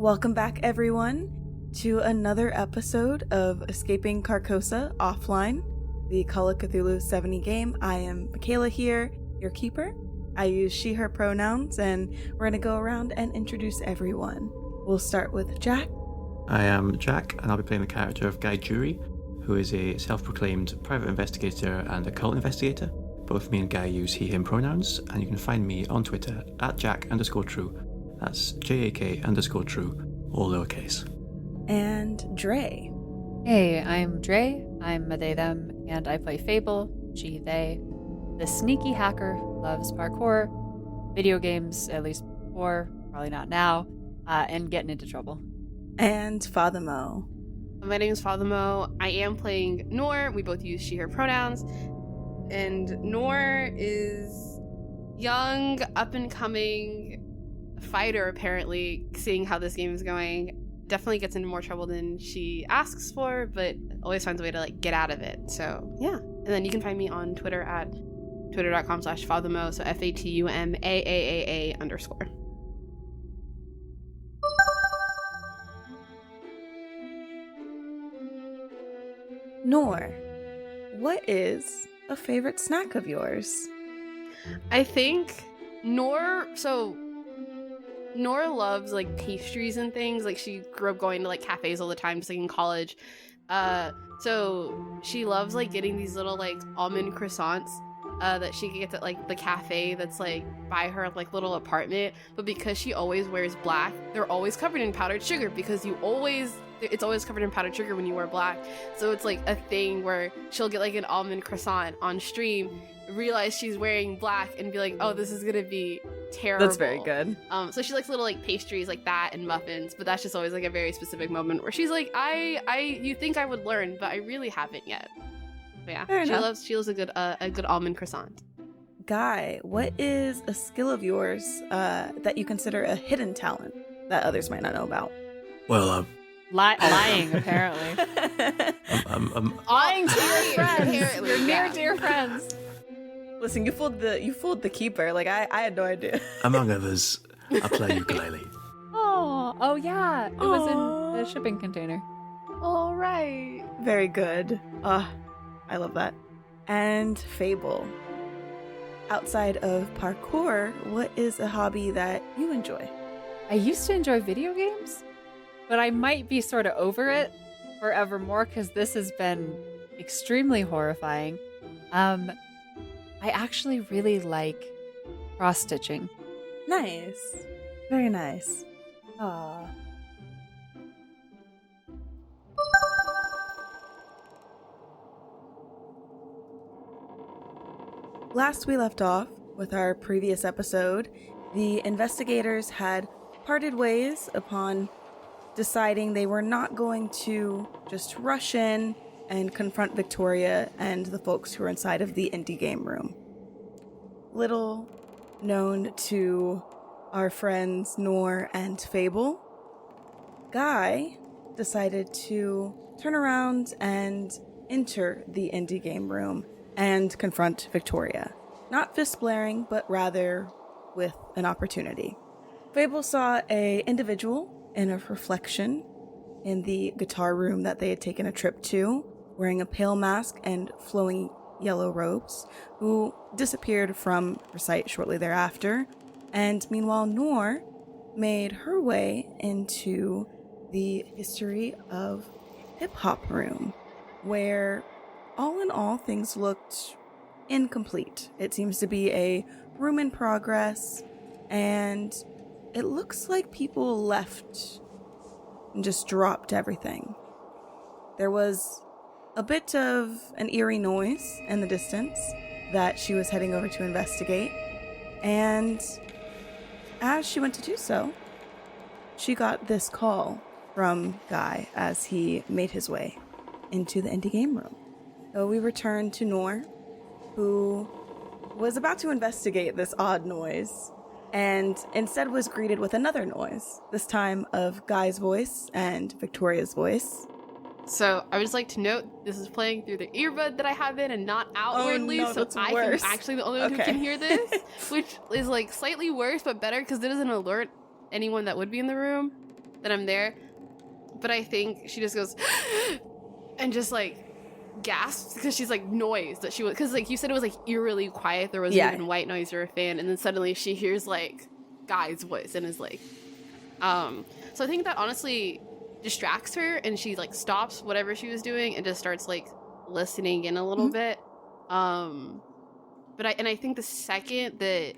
Welcome back, everyone, to another episode of Escaping Carcosa Offline, the Call of Cthulhu 70 game. I am Michaela here, your keeper. I use she, her pronouns, and we're going to go around and introduce everyone. We'll start with Jack. I am Jack, and I'll be playing the character of Guy Jury, who is a self-proclaimed private investigator and occult investigator. Both me and Guy use he, him pronouns, and you can find me on Twitter at Jack_True. That's JAK_True, all lowercase. And Drea. Hey, I'm Drea. I'm a they, them, and I play Fable, she, they. The sneaky hacker loves parkour, video games, at least before, probably not now, and getting into trouble. And Fatuma. My name is Fatuma. I am playing Noor. We both use she, her pronouns. And Noor is young, up-and-coming fighter, apparently, seeing how this game is going. Definitely gets into more trouble than she asks for, but always finds a way to get out of it. So, yeah. And then you can find me on Twitter at twitter.com/Fatuma, so FATUMAAAA_. Noor, what is a favorite snack of yours? I think Noor loves pastries and things. She grew up going to cafes all the time, just in college. So she loves getting these little almond croissants that she gets at the cafe that's by her little apartment. But because she always wears black, they're always covered in powdered sugar, because it's always covered in powdered sugar when you wear black. So it's a thing where she'll get an almond croissant on stream, realize she's wearing black, and be like, oh, this is gonna be terrible. That's very good. So she likes little pastries like that and muffins, but that's just always a very specific moment where she's like, you think I would learn, but I really haven't yet. But yeah, she loves a good almond croissant. Guy, what is a skill of yours that you consider a hidden talent that others might not know about? Well, Lying, apparently. Lying to your friends. Your near dear friends. Listen, you fooled the keeper. I had no idea. among others, I play ukulele. Oh yeah. It was in the shipping container. All right. Very good. I love that. And Fable. Outside of parkour, what is a hobby that you enjoy? I used to enjoy video games, but I might be sort of over it forevermore because this has been extremely horrifying. I actually really like cross-stitching. Nice. Very nice. Aww. Last we left off with our previous episode, the investigators had parted ways upon deciding they were not going to just rush in and confront Victoria and the folks who are inside of the indie game room. Little known to our friends Noor and Fable, Guy decided to turn around and enter the indie game room and confront Victoria. Not fist blaring, but rather with an opportunity. Fable saw an individual in a reflection in the guitar room that they had taken a trip to, wearing a pale mask and flowing yellow robes, who disappeared from her sight shortly thereafter. And meanwhile, Noor made her way into the history of hip-hop room, where all in all things looked incomplete. It seems to be a room in progress, and it looks like people left and just dropped everything. There was a bit of an eerie noise in the distance that she was heading over to investigate, and as she went to do so, she got this call from Guy as he made his way into the indie game room. So we return to Noor, who was about to investigate this odd noise, and instead was greeted with another noise, this time of Guy's voice and Victoria's voice. So I would just like to note, this is playing through the earbud that I have in and not outwardly, no, so that's I worse. am actually the only one who can hear this, which is slightly worse but better because it doesn't alert anyone that would be in the room. that I'm there. But I think she just goes and just like gasps because she's like noise that she was, because like you said it was like eerily quiet, there wasn't even white noise or a fan, and then suddenly she hears like Guy's voice and is like so I think that honestly distracts her, and she like stops whatever she was doing and just starts like listening in a little bit. But I think the second that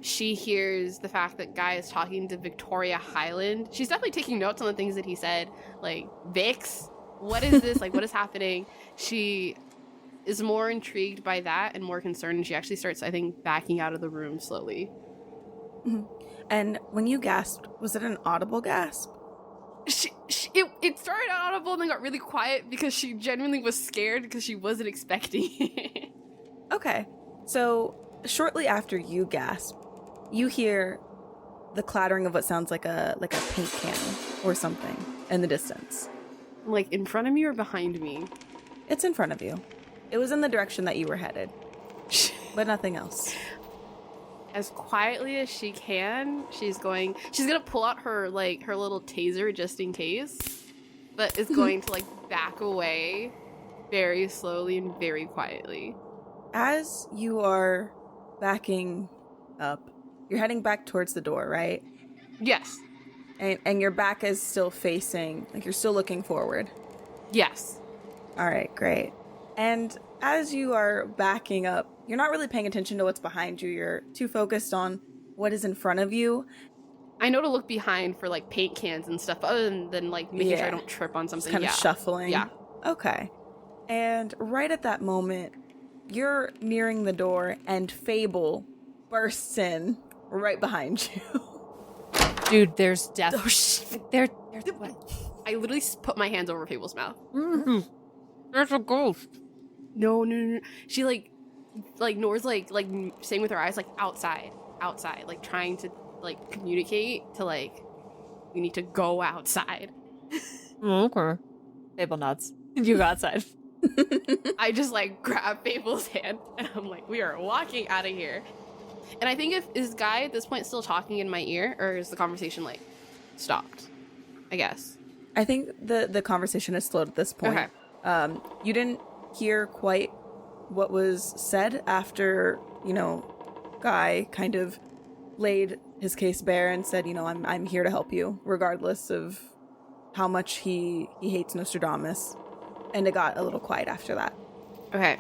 she hears the fact that Guy is talking to Victoria Highland, she's definitely taking notes on the things that he said, like, Vix, what is this? Like, what is happening? She is more intrigued by that and more concerned, and she actually starts, I think, backing out of the room slowly. And when you gasped, was it an audible gasp? It started out audible and then got really quiet because she genuinely was scared because she wasn't expecting it. Okay. So shortly after you gasp, you hear the clattering of what sounds like a paint can or something in the distance. Like in front of me or behind me? It's in front of you. It was in the direction that you were headed, but nothing else. As quietly as she can, she's gonna pull out her little taser just in case, but is going to like back away very slowly and very quietly. As you are backing up, you're heading back towards the door, right? Yes. And your back is still facing, like you're still looking forward. Yes. All right, great. And as you are backing up, you're not really paying attention to what's behind you. You're too focused on what is in front of you. I know to look behind for like paint cans and stuff, other than like making sure I don't trip on something. Just kind of shuffling. Yeah. Okay. And right at that moment, you're nearing the door, and Fable bursts in right behind you. Dude, there's death. Oh, shit. There's what? I literally put my hands over Fable's mouth. Mm-hmm. There's a ghost. No. She like Noor's like saying with her eyes like outside, like trying to like communicate to like we need to go outside. Okay. Fable nods. You go outside. I just like grab Fable's hand and I'm like, we are walking out of here. And I think is Guy at this point still talking in my ear, or is the conversation like stopped? I guess. I think the conversation is slowed at this point. Okay. You didn't hear quite what was said after, Guy kind of laid his case bare and said, I'm here to help you, regardless of how much he hates Nostradamus. And it got a little quiet after that. Okay.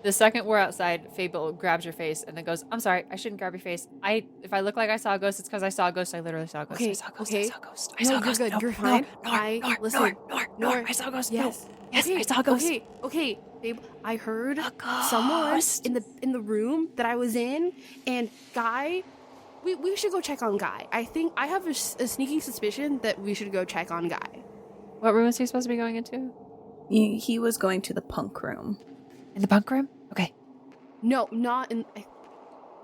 The second we're outside, Fable grabs your face and then goes, I'm sorry, I shouldn't grab your face. If I look like I saw a ghost, it's because I saw a ghost. I literally saw a ghost. Okay, I saw a ghost. okay. I saw a ghost. No, you're good. You're fine. Noor, I saw a ghost. Yes. Yes, okay, I saw a ghost. Okay, babe. I heard someone in the room that I was in, and Guy. We should go check on Guy. I think I have a sneaky suspicion that we should go check on Guy. What room is he supposed to be going into? He was going to the punk room. In the bunk room? Okay. No, not in.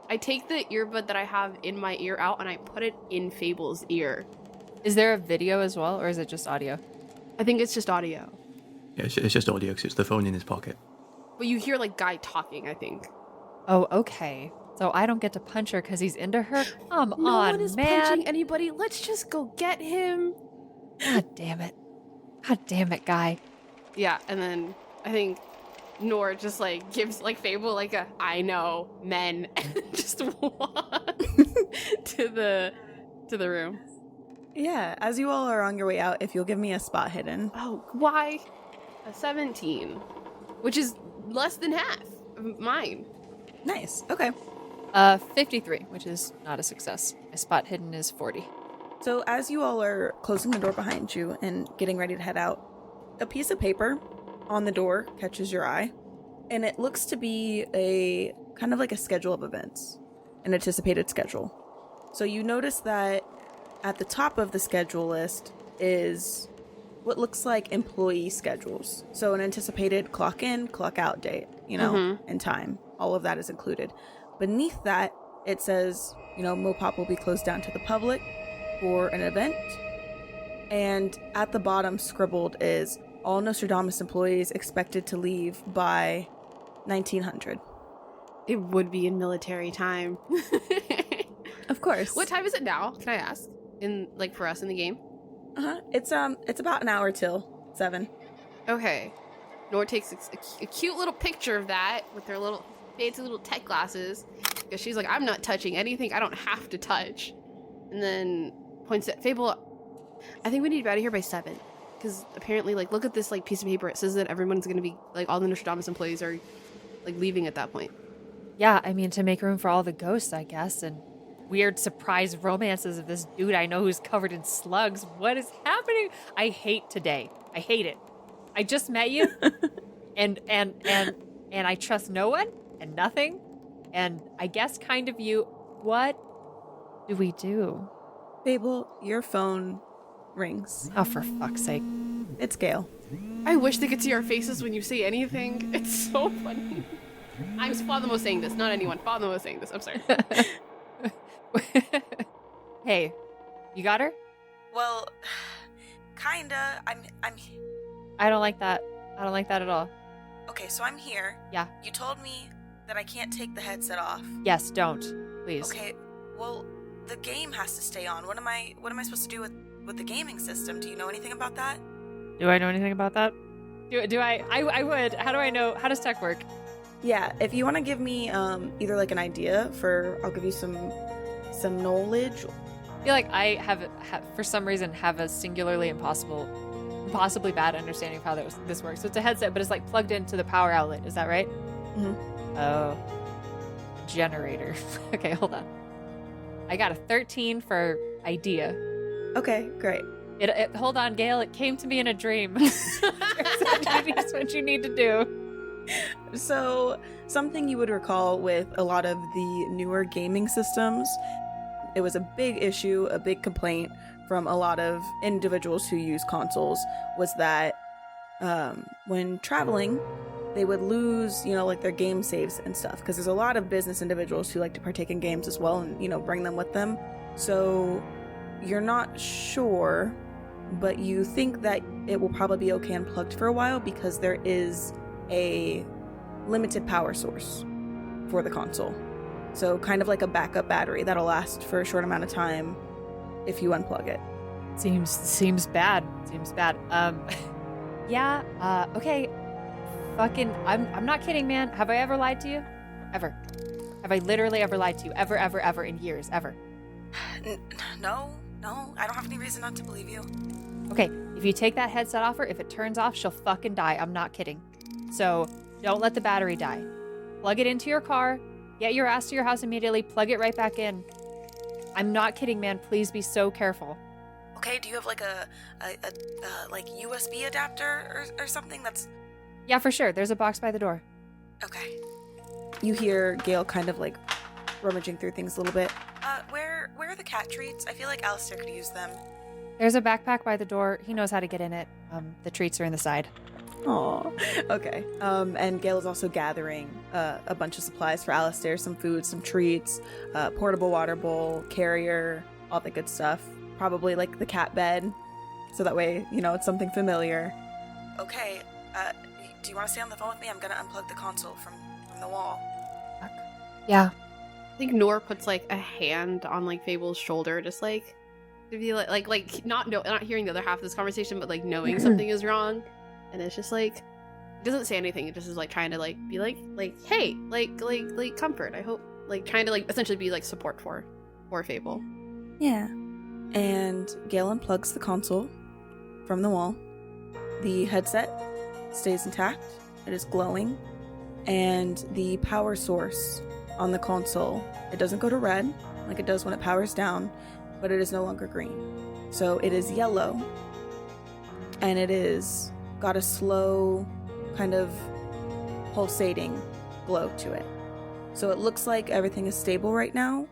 I take the earbud that I have in my ear out and I put it in Fable's ear. Is there a video as well, or is it just audio? I think it's just audio. Yeah, it's just audio because it's the phone in his pocket. But you hear like Guy talking, I think. Oh, okay. So I don't get to punch her because he's into her? Come no on, one is man. punching anybody. Let's just go get him. God damn it. God damn it, Guy. Yeah, and then I think Noor just like gives like Fable like a I know men and just walks to the room. Yeah, as you all are on your way out, if you'll give me a spot hidden. Oh, why? A 17, which is less than half of mine. Nice. Okay. 53, which is not a success. My spot hidden is 40. So as you all are closing the door behind you and getting ready to head out, a piece of paper on the door catches your eye, and it looks to be a kind of like a schedule of events, an anticipated schedule. So you notice that at the top of the schedule list is what looks like employee schedules. So an anticipated clock in, clock out date, and time. All of that is included. Beneath that, it says, Mopop will be closed down to the public for an event. And at the bottom scribbled is all Nostrodamus employees expected to leave by 1900. It would be in military time. Of course. What time is it now? Can I ask? For us in the game? It's about an hour till 7. Okay. Noor takes a cute little picture of that with her little fancy little tech glasses, because she's like, I'm not touching anything I don't have to touch. And then points at Fable. I think we need to be out of here by 7. Because apparently, like, look at this, like, piece of paper. It says that everyone's going to be, like, all the Nostrodamus employees are, like, leaving at that point. Yeah, I mean, to make room for all the ghosts, I guess, and weird surprise romances of this dude I know who's covered in slugs. What is happening? I hate today. I hate it. I just met you, and I trust no one and nothing, and I guess kind of you. What do we do? Fable, your phone rings. Oh, for fuck's sake. It's Gail. I wish they could see our faces when you say anything. It's so funny. I'm Fatuma saying this, not anyone. Fatuma saying this. I'm sorry. Hey, you got her? Well, kinda. I'm I don't like that. I don't like that at all. Okay, so I'm here. Yeah. You told me that I can't take the headset off. Yes, don't. Please. Okay, well, the game has to stay on. What am I supposed to do with the gaming system? Do you know anything about that? Do I know anything about that? Do I would. How do I know? How does tech work? Yeah, if you want to give me either like an idea I'll give you some knowledge. I feel like I have for some reason have a singularly impossibly bad understanding of how this works. So it's a headset, but it's like plugged into the power outlet. Is that right? Mm-hmm. Oh, generator. Okay, hold on. I got a 13 for idea. Okay, great. Hold on, Gail. It came to me in a dream. That's what you need to do. So, something you would recall with a lot of the newer gaming systems, it was a big issue, a big complaint from a lot of individuals who use consoles, was that when traveling, they would lose, like their game saves and stuff, because there's a lot of business individuals who like to partake in games as well and, bring them with them. So, you're not sure, but you think that it will probably be okay unplugged for a while because there is a limited power source for the console. So kind of like a backup battery that'll last for a short amount of time if you unplug it. Seems bad. Yeah, okay. Fucking I'm not kidding, man. Have I ever lied to you? Ever. Have I literally ever lied to you? Ever in years, ever? No, I don't have any reason not to believe you. Okay, if you take that headset off her, if it turns off, she'll fucking die. I'm not kidding. So don't let the battery die. Plug it into your car, get your ass to your house immediately, plug it right back in. I'm not kidding, man. Please be so careful. Okay, do you have like a like USB adapter or something that's... Yeah, for sure. There's a box by the door. Okay. You hear Gail kind of like rummaging through things a little bit. Where are the cat treats? I feel like Alistair could use them. There's a backpack by the door. He knows how to get in it. The treats are in the side. Aw, okay. And Gail is also gathering a bunch of supplies for Alistair, some food, some treats, portable water bowl, carrier, all the good stuff. Probably like the cat bed, so that way, it's something familiar. Okay, do you want to stay on the phone with me? I'm gonna unplug the console from the wall. Yeah. I think Noor puts like a hand on like Fable's shoulder, just like to be like not hearing the other half of this conversation, but like knowing something is wrong. And it's just like, it doesn't say anything. It just is like trying to like be like, hey, like comfort. I hope, like trying to like essentially be like support for Fable. Yeah. And Gail unplugs the console from the wall. The headset stays intact. It is glowing. And the power source on the console, it doesn't go to red like it does when it powers down, but it is no longer green. So it is yellow. And it is got a slow kind of pulsating glow to it. So it looks like everything is stable right now,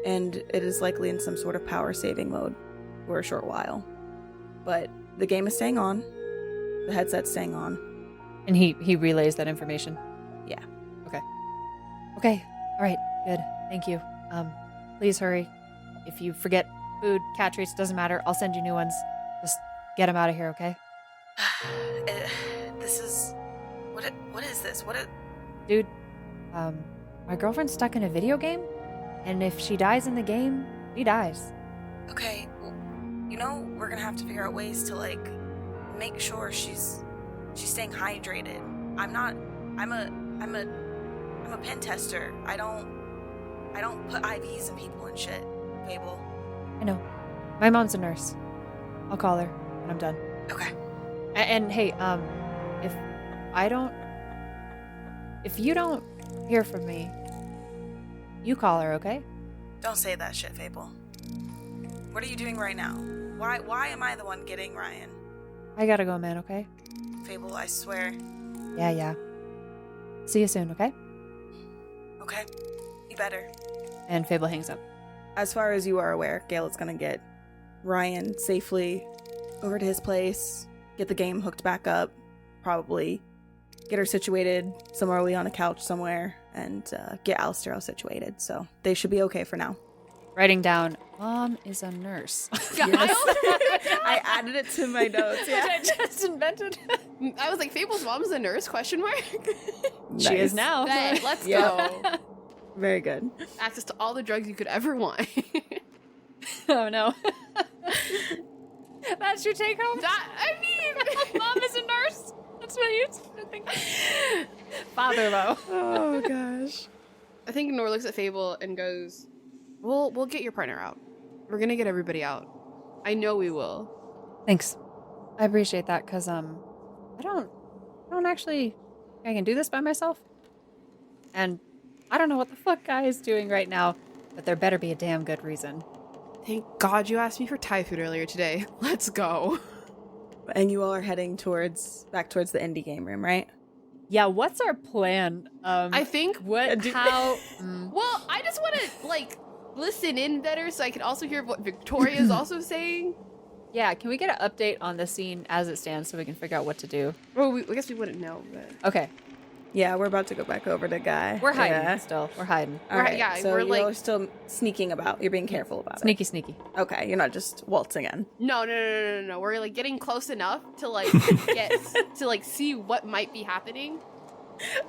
and it is likely in some sort of power saving mode for a short while. But the game is staying on, the headset's staying on. And he relays that information? Yeah. Okay. All right, good. Thank you. Please hurry. If you forget food, cat treats, doesn't matter. I'll send you new ones. Just get them out of here, okay? This is... What is this? Dude, my girlfriend's stuck in a video game, and if she dies in the game, she dies. Okay, well, we're gonna have to figure out ways to, like, make sure she's staying hydrated. I'm a pen tester. I don't put IVs in people and shit, Fable. I know. My mom's a nurse. I'll call her when I'm done. Okay. And hey, if you don't hear from me, you call her, okay? Don't say that shit, Fable. What are you doing right now? Why am I the one getting Ryan? I gotta go, man, okay? Fable, I swear. Yeah. See you soon, okay? Okay. You better. And Fable hangs up. As far as you are aware, Gail is gonna get Ryan safely over to his place, get the game hooked back up, probably get her situated similarly on a couch somewhere, and get Alistair all situated. So they should be okay for now. Writing down, Mom is a nurse. Yes. I added it to my notes. Yeah. Which I just invented. I was like, Fable's mom's a nurse, question mark? She is now. Bet, let's Yep. go. Very good. Access to all the drugs you could ever want. Oh, no. That's your take home? I mean... Mom is a nurse. That's what you think. Father, though. Oh, gosh. I think Noor looks at Fable and goes, we'll get your partner out. We're gonna get everybody out. I know we will. Thanks. I appreciate that, because, I don't actually... I can do this by myself. And I don't know what the fuck Guy is doing right now, but there better be a damn good reason. Thank God you asked me for Thai food earlier today. Let's go. And you all are heading back towards the indie game room, right? Yeah, what's our plan? I think... How... Well, I just want to, like, listen in better so I can also hear what Victoria's also saying. Yeah, can we get an update on the scene as it stands so we can figure out what to do? Well, I guess we wouldn't know, but... Okay. Yeah, we're about to go back over to Guy. We're hiding Yeah. still. We're hiding. All right, yeah, so we're, you're like- still sneaking about. You're being careful about Sneaky, sneaky. it. Okay, you're not just waltzing in. No. We're, like, getting close enough to, like, see what might be happening.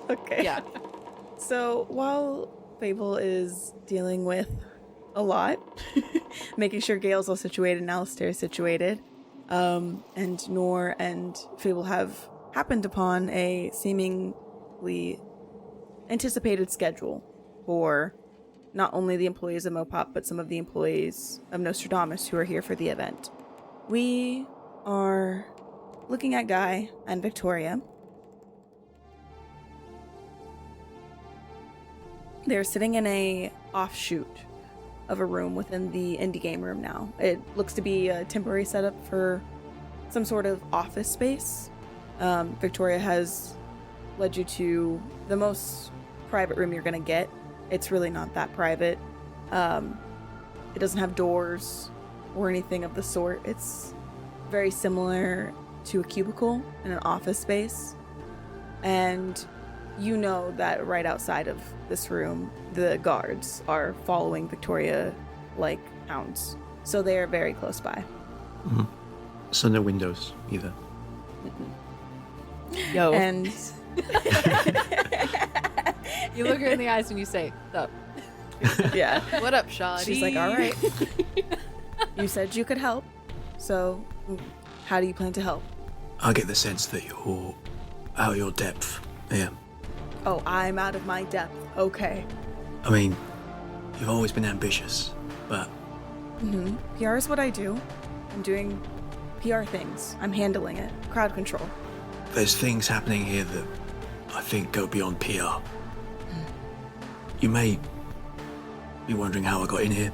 Okay. Yeah. So while Fable is dealing with a lot, making sure Gail's all situated and Alistair is situated, and Noor and Fable have happened upon a seemingly anticipated schedule for not only the employees of Mopop, but some of the employees of Nostrodamus who are here for the event. We are looking at Guy and Victoria. They're sitting in a offshoot of a room within the indie game room now. It looks to be a temporary setup for some sort of office space. Victoria has led you to the most private room you're gonna get. It's really not that private. It doesn't have doors or anything of the sort. It's very similar to a cubicle in an office space. And you know that right outside of this room, the guards are following Victoria like hounds. So they are very close by. Mm-hmm. So no windows either. Yo. And You look her in the eyes and you say, "Sup?" yeah, What up, Shawty? she's like, all right. You said you could help. So how do you plan to help? I get the sense that you're out of your depth. Yeah. Oh, I'm out of my depth. Okay. I mean, you've always been ambitious, but PR is what I do. I'm doing PR things. I'm handling it. Crowd control. there's things happening here that I think go beyond PR. You may be wondering how I got in here.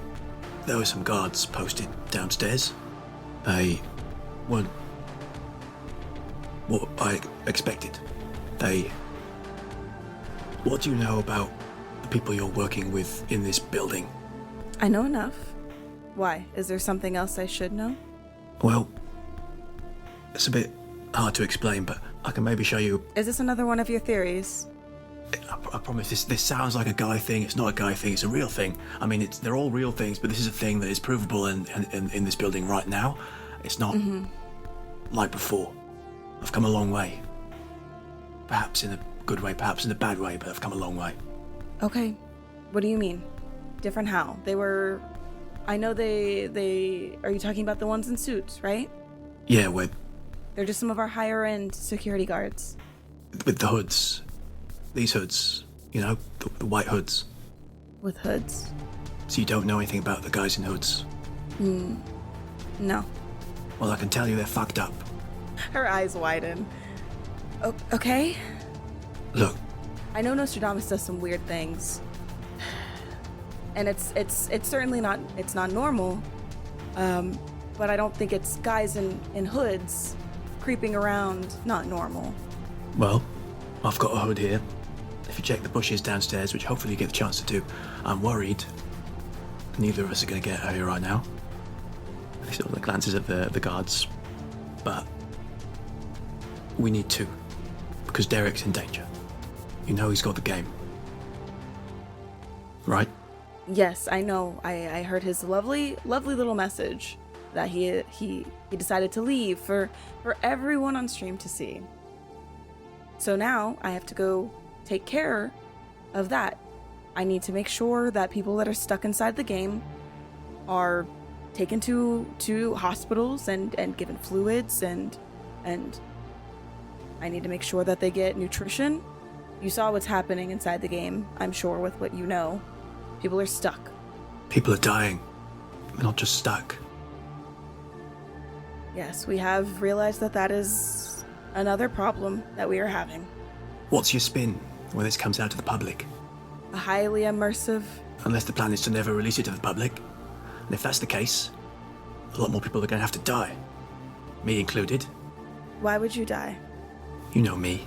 There were some guards posted downstairs. They weren't what I expected. What do you know about the people you're working with in this building? I know enough. Why? Is there something else I should know? Well, it's a bit hard to explain, but I can maybe show you. Is this another one of your theories? I promise this sounds like a guy thing. It's not a guy thing, it's a real thing. I mean, they're all real things, but this is a thing that is provable in this building right now. It's not like before. I've come a long way. Perhaps in a good way, perhaps in a bad way, but I've come a long way. Okay. What do you mean? Different how? They were I know they are you talking about the ones in suits, right? Yeah, They're just some of our higher end security guards. with the hoods. These hoods, you know, the white hoods. With hoods? So you don't know anything about the guys in hoods? No. Well, I can tell you they're fucked up. Her eyes widen. Okay. Look, I know Nostrodamus does some weird things. And it's certainly not normal. But I don't think it's guys in hoods creeping around not normal. well, I've got a hood here. If you check the bushes downstairs, which hopefully you get the chance to do, I'm worried neither of us are going to get out here right now. He sort of glances at the guards. But we need to, because Derek's in danger. You know he's got the game. Right? Yes, I know. I heard his lovely little message that he decided to leave for everyone on stream to see. So now I have to go take care of that. I need to make sure that people that are stuck inside the game are taken to hospitals and given fluids and I need to make sure that they get nutrition. You saw what's happening inside the game, I'm sure, with what you know. People are stuck. People are dying. They're not just stuck. Yes, we have realized that is another problem that we are having. What's your spin when this comes out to the public? A highly immersive... Unless the plan is to never release it to the public. And if that's the case, a lot more people are going to have to die. Me included. Why would you die? You know me.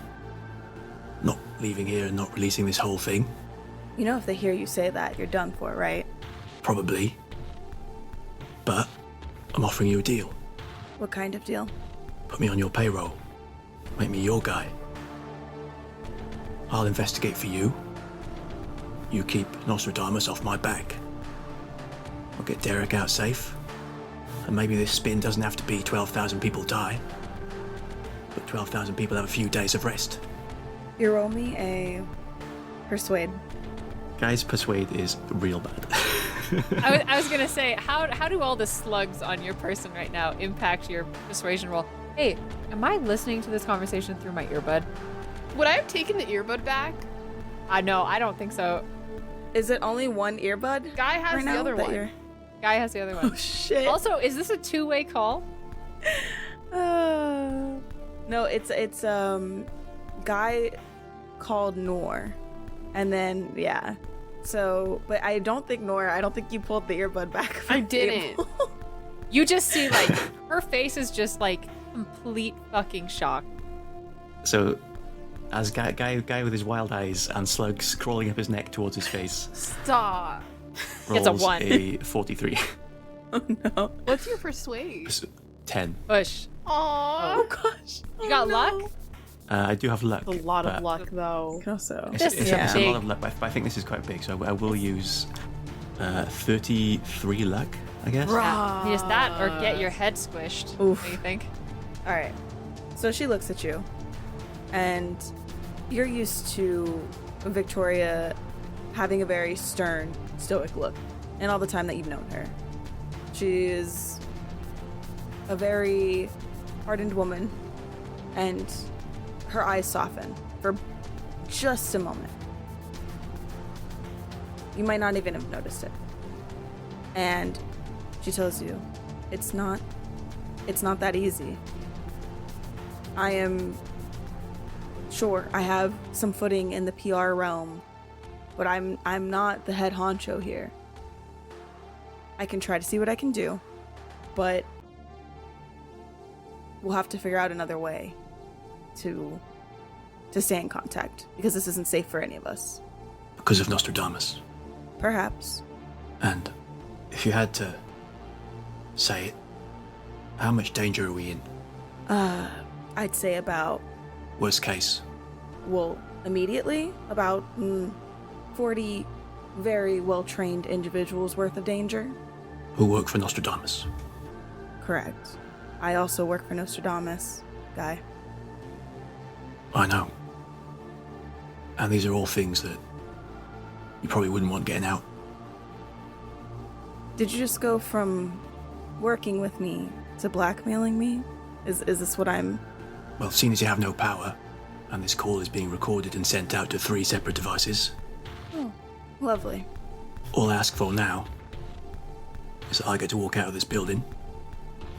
Not leaving here and not releasing this whole thing. You know if they hear you say that, you're done for, right? Probably. But I'm offering you a deal. What kind of deal? Put me on your payroll. Make me your guy. I'll investigate for you. You keep Nostrodamus off my back. I'll get Derek out safe. And maybe this spin doesn't have to be 12,000 people die. But 12,000 people have a few days of rest. You roll me a persuade. Guys, persuade is real bad. I was gonna say, how do all the slugs on your person right now impact your persuasion roll? Hey, am I listening to this conversation through my earbud? Would I have taken the earbud back? No, I don't think so. Is it only one earbud? Guy has right the now other that one. you're- Guy has the other one. Oh shit. Also, is this a two-way call? No, it's guy called Noor. And then yeah. So, but I don't think you pulled the earbud back from I the didn't. table. You just see, like, her face is just, like, complete fucking shock. So, as guy with his wild eyes and slugs crawling up his neck towards his face Stop. It's a rolls 1. a 43. Oh no. What's your persuade? 10. Push. Aww. Oh gosh. You got luck? I do have luck. A lot of but luck, though. Also. It's Yeah. a lot of luck, but I think this is quite big, so I will use 33 luck, I guess. Yeah, use that or get your head squished. Oof. What do you think? All right. So she looks at you, and you're used to Victoria having a very stern, stoic look, and all the time that you've known her. She is a very hardened woman, and her eyes soften for just a moment. You might not even have noticed it. And she tells you, it's not that easy. I am sure I have some footing in the PR realm, but I'm not the head honcho here. I can try to see what I can do, but we'll have to figure out another way to stay in contact, because this isn't safe for any of us. Because of Nostrodamus. Perhaps. And if you had to say it, how much danger are we in? I'd say about, Worst case. well, immediately, about 40 very well-trained individuals worth of danger. Who work for Nostrodamus? Correct. I also work for Nostrodamus, Guy. I know. And these are all things that you probably wouldn't want getting out. Did you just go from working with me to blackmailing me? Is this what I'm... Well, seeing as you have no power, and this call is being recorded and sent out to 3 separate devices, Oh, lovely. all I ask for now is that I get to walk out of this building.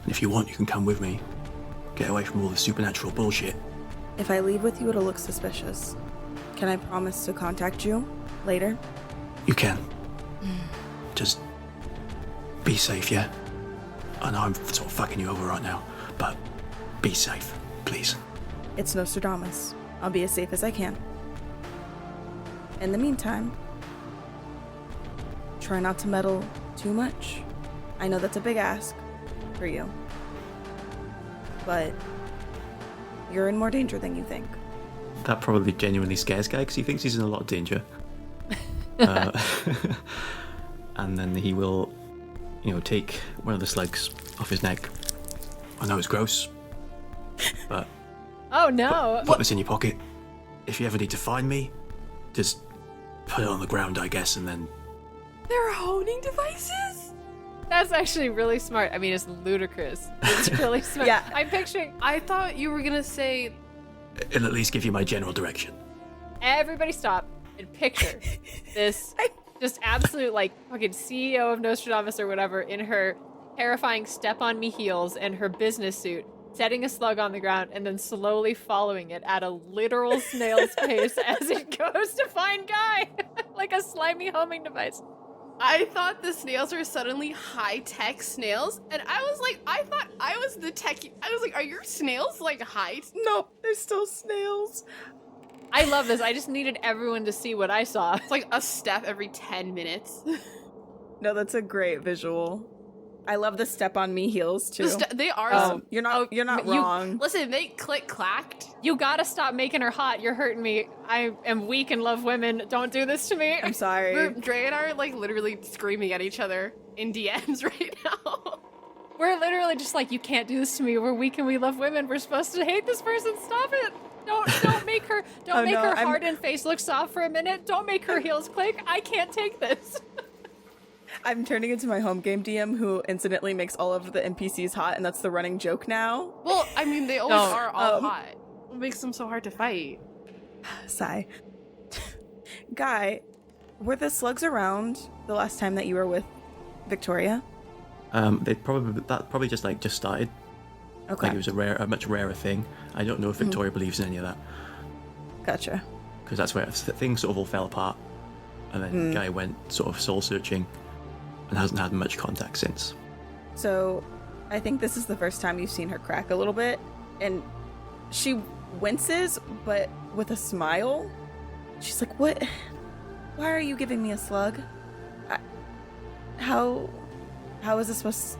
And if you want, you can come with me. Get away from all the supernatural bullshit. If I leave with you, it'll look suspicious. Can I promise to contact you later? You can. Just be safe, yeah? I know I'm sort of fucking you over right now, but be safe, please. It's Nostrodamus. I'll be as safe as I can. In the meantime, try not to meddle too much. I know that's a big ask for you, but you're in more danger than you think. That probably genuinely scares Guy because he thinks he's in a lot of danger. And then he will, take one of the slugs off his neck. I know it's gross, but Oh no! put this in your pocket. If you ever need to find me, just put it on the ground, I guess, and then... They're honing devices? That's actually really smart. I mean, it's ludicrous. It's really smart. Yeah. I'm picturing I thought you were gonna say it'll at least give you my general direction. everybody stop and picture this just absolute like fucking CEO of Nostradamus or whatever in her terrifying step on me heels and her business suit, setting a slug on the ground and then slowly following it at a literal snail's pace as it goes to find Guy, like a slimy homing device. I thought the snails were suddenly high-tech snails, and I thought I was the tech. I was like, are your snails like high? Nope, they're still snails. I love this. I just needed everyone to see what I saw. It's like a step every 10 minutes. No, that's a great visual. I love the step on me heels too. They are. You're not wrong. Listen, they click-clacked. You gotta stop making her hot. You're hurting me. I am weak and love women. Don't do this to me. I'm sorry. Drea and I are like literally screaming at each other in DMs right now. We're literally just like, you can't do this to me. We're weak and we love women. We're supposed to hate this person. Stop it. Don't make her Oh, no, I'm- hardened face look soft for a minute. Don't make her heels click. I can't take this. I'm turning into my home game DM who incidentally makes all of the NPCs hot, and that's the running joke now. Well, I mean, they always No. are all hot. What makes them so hard to fight? Sigh. Guy, were the slugs around the last time that you were with Victoria? That probably just started. Okay. Like it was a much rarer thing. I don't know if Victoria believes in any of that Gotcha. because that's where things sort of all fell apart, and then Guy went sort of soul searching and hasn't had much contact since. So, I think this is the first time you've seen her crack a little bit, and she winces, but with a smile. She's like, "What? Why are you giving me a slug? How is this supposed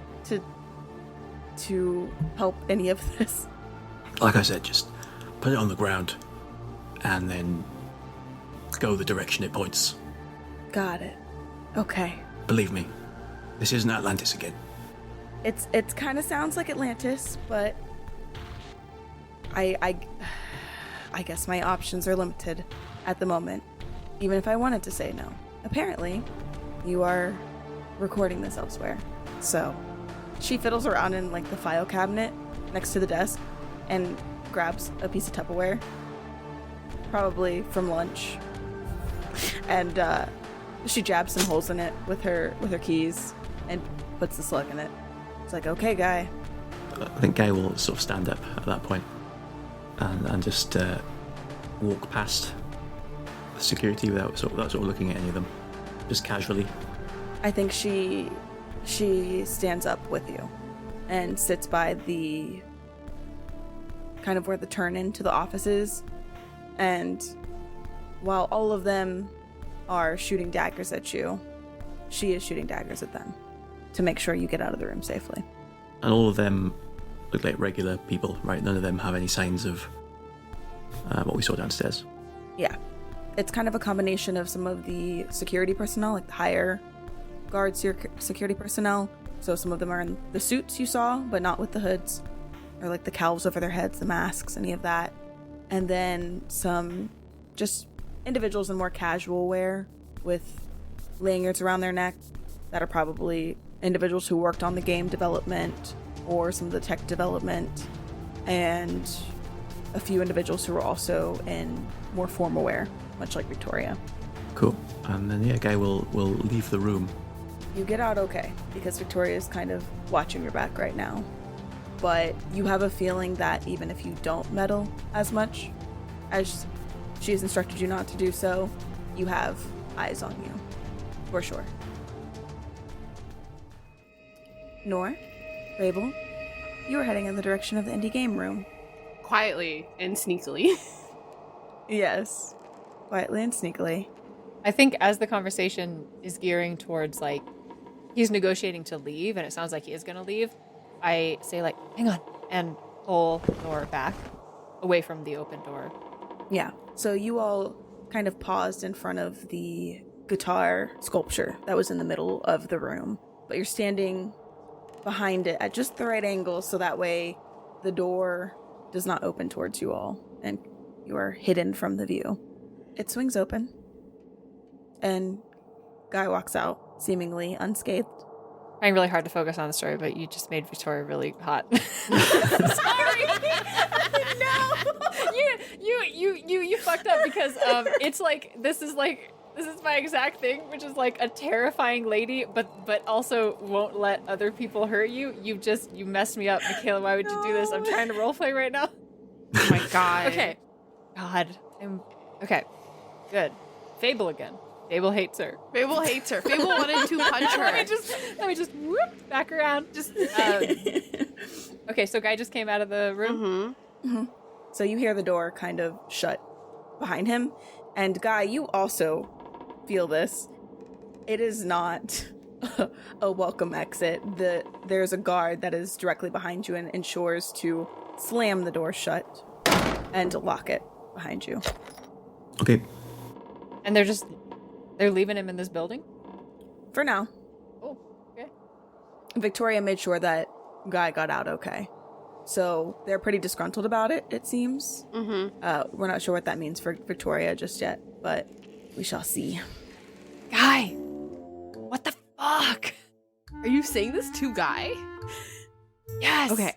to help any of this?" Like I said, just put it on the ground, and then go the direction it points. Got it. Okay. Believe me, this isn't Atlantis again. It's kind of sounds like Atlantis, but I guess my options are limited at the moment, even if I wanted to say no. Apparently, you are recording this elsewhere. So, she fiddles around in like the file cabinet next to the desk and grabs a piece of Tupperware, probably from lunch, and she jabs some holes in it with her keys and puts the slug in it. It's like, okay, Guy. I think Guy will sort of stand up at that point and just walk past the security without sort of looking at any of them, just casually. I think she stands up with you and sits by the kind of where the turn into the office is, and while all of them are shooting daggers at you, she is shooting daggers at them to make sure you get out of the room safely. And all of them look like regular people, right? None of them have any signs of what we saw downstairs. Yeah. It's kind of a combination of some of the security personnel, like the higher guard security personnel. So some of them are in the suits you saw, but not with the hoods, or like the cowls over their heads, the masks, any of that. And then some just individuals in more casual wear with lanyards around their neck that are probably individuals who worked on the game development or some of the tech development, and a few individuals who were also in more formal wear, much like Victoria. Cool. And then, Guy will leave the room. You get out okay, because Victoria is kind of watching your back right now. But you have a feeling that even if you don't meddle as much as she's instructed you not to do so, you have eyes on you, for sure. Noor, Fable, you are heading in the direction of the indie game room. Quietly and sneakily. Yes, quietly and sneakily. I think as the conversation is gearing towards, like, he's negotiating to leave, and it sounds like he is going to leave, I say, like, hang on, and pull Noor back away from the open door. Yeah, so you all kind of paused in front of the guitar sculpture that was in the middle of the room, but you're standing behind it at just the right angle, so that way the door does not open towards you all, and you are hidden from the view. It swings open, and Guy walks out, seemingly unscathed. Trying really hard to focus on the story, but you just made Victoria really hot. Sorry! No! You fucked up because it's like this is my exact thing, which is like a terrifying lady, but also won't let other people hurt you. You messed me up, Michaela. Why would you do this? I'm trying to roleplay right now. Oh my god. Okay. God. Okay. Good. Fable again. Fable hates her. Fable hates her. Fable wanted to punch her. Let me just whoop back around. Just okay, so Guy just came out of the room. Mm-hmm. So you hear the door kind of shut behind him, and Guy, you also feel this. It is not a welcome exit. There's a guard that is directly behind you and ensures to slam the door shut and lock it behind you. Okay. And they're leaving him in this building? For now. Oh, okay. Victoria made sure that Guy got out okay. So they're pretty disgruntled about it, it seems. Mm-hmm. We're not sure what that means for Victoria just yet, but we shall see. Guy! What the fuck? Are you saying this to Guy? Yes! Okay.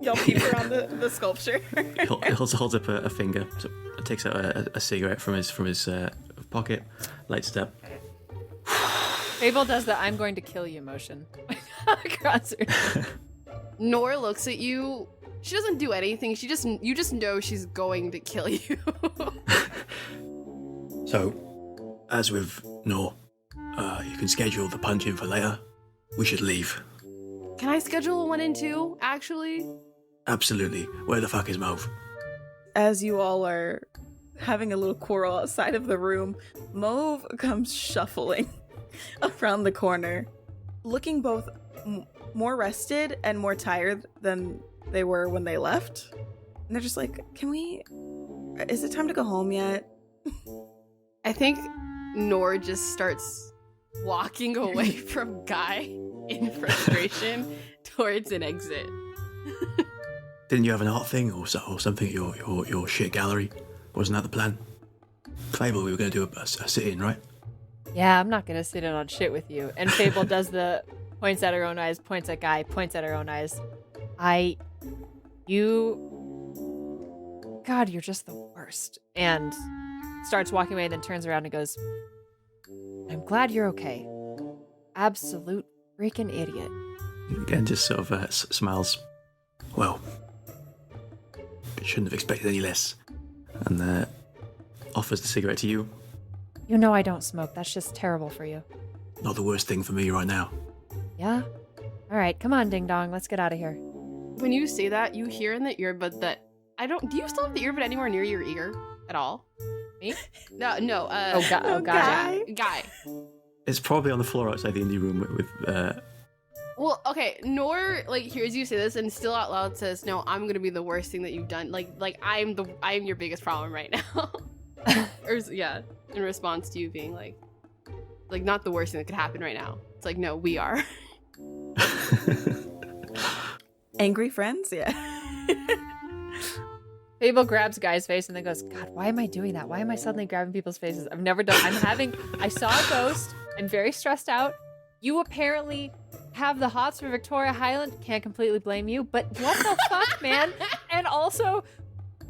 Y'all peep around the sculpture. He holds up a finger, so takes out a cigarette from his pocket, lights it up. Fable does the I'm going to kill you motion. Across her. Noor looks at you. She doesn't do anything. You just know she's going to kill you. So, as with Noor, you can schedule the punch-in for later. We should leave. Can I schedule 1 and 2, actually? Absolutely. Where the fuck is Mauve? As you all are having a little quarrel outside of the room, Mauve comes shuffling around the corner, looking both more rested and more tired than they were when they left. And they're just like, is it time to go home yet? I think Noor just starts walking away from Guy in frustration towards an exit. Didn't you have an art thing or something at your shit gallery? Wasn't that the plan? Fable, we were going to do a sit-in, right? Yeah, I'm not gonna sit in on shit with you. And Fable does the points at her own eyes, points at Guy, points at her own eyes. God, you're just the worst. And starts walking away and then turns around and goes, I'm glad you're okay. Absolute freaking idiot. Again, just sort of smiles. Well, shouldn't have expected any less. And offers the cigarette to you. You know I don't smoke. That's just terrible for you. Not the worst thing for me right now. Yeah? All right, come on, ding dong. Let's get out of here. When you say that, you hear in the earbud that do you still have the earbud anywhere near your ear at all? Me? No. Guy. It's probably on the floor outside the indie room with Well, okay, Noor hears you say this and still out loud says, "No, I'm gonna be the worst thing that you've done. Like I'm your biggest problem right now." Yeah, in response to you being like not the worst thing that could happen right now. It's like, no, we are. Angry friends? Yeah. Fable grabs Guy's face and then goes, God, why am I doing that? Why am I suddenly grabbing people's faces? I've never done. I saw a ghost. I'm very stressed out. You apparently have the hots for Victoria Highland. Can't completely blame you, but what the fuck, man? And also,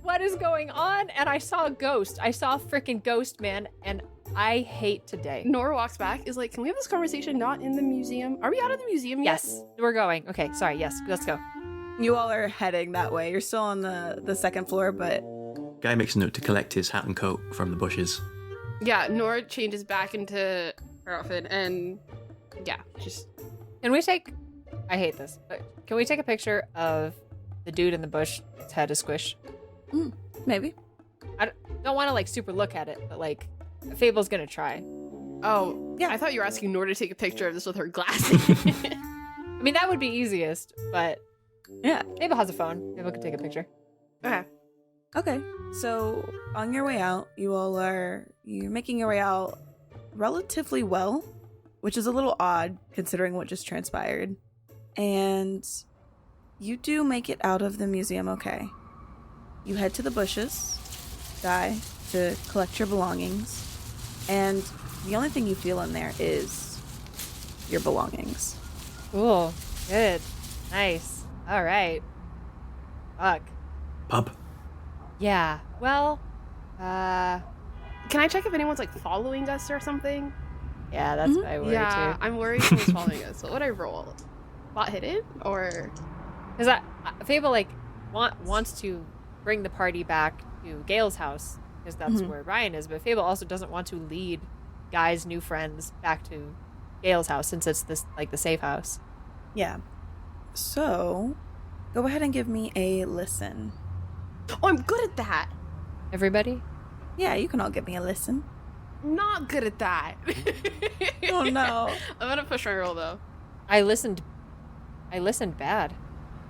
what is going on? And I saw a ghost. I saw a freaking ghost, man, and I hate today. Nora walks back, is like, can we have this conversation not in the museum? Are we out of the museum yet? Yes, we're going. Okay, sorry, yes, let's go. You all are heading that way. You're still on the second floor, but... Guy makes a note to collect his hat and coat from the bushes. Yeah, Nora changes back into her outfit and yeah, just... Can we take... I hate this, but can we take a picture of the dude in the bush? His head is squish. Maybe. I don't want to like super look at it, but like Fable's gonna try. Oh, Yeah. I thought you were asking Nora to take a picture of this with her glasses. I mean, that would be easiest, but Yeah. Fable has a phone. Fable can take a picture. Okay. Okay. So, on your way out, you're making your way out relatively well, which is a little odd considering what just transpired. And you do make it out of the museum okay. You head to the bushes, Guy, to collect your belongings, and the only thing you feel in there is your belongings. Cool. Good. Nice. All right. Fuck. Pub. Yeah. Well, Can I check if anyone's like following us or something? yeah, that's my worry Yeah, too. I'm worried someone's following us. What would I roll? Spot hidden or? Because Fable like wants to bring the party back to Gail's house because that's where Ryan is, but Fable also doesn't want to lead Guy's new friends back to Gail's house since it's this like the safe house. Yeah. So, go ahead and give me a listen. Oh, I'm good at that. Everybody? Yeah, you can all give me a listen. Not good at that. Oh no. I'm gonna push my roll though. I listened bad.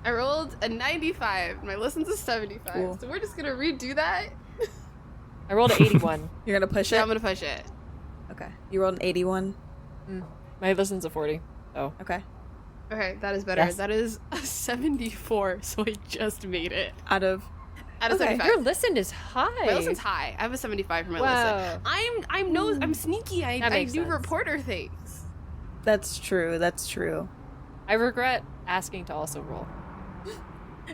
I rolled a 95. My listen's a 75. Cool. So we're just gonna redo that. I rolled an 81. You're gonna push Yeah, it? I'm gonna push it. Okay. You rolled an 81. My listen's a 40. Oh. Okay. Okay, that is better. Yes. That is a 74, so I just made it. Out of... Out of Okay. 75. Your listen is high. My listen's high. I have a 75 for my Wow. listen. I'm sneaky. I makes do sense. reporter things. That's true. That's true. I regret asking to also roll.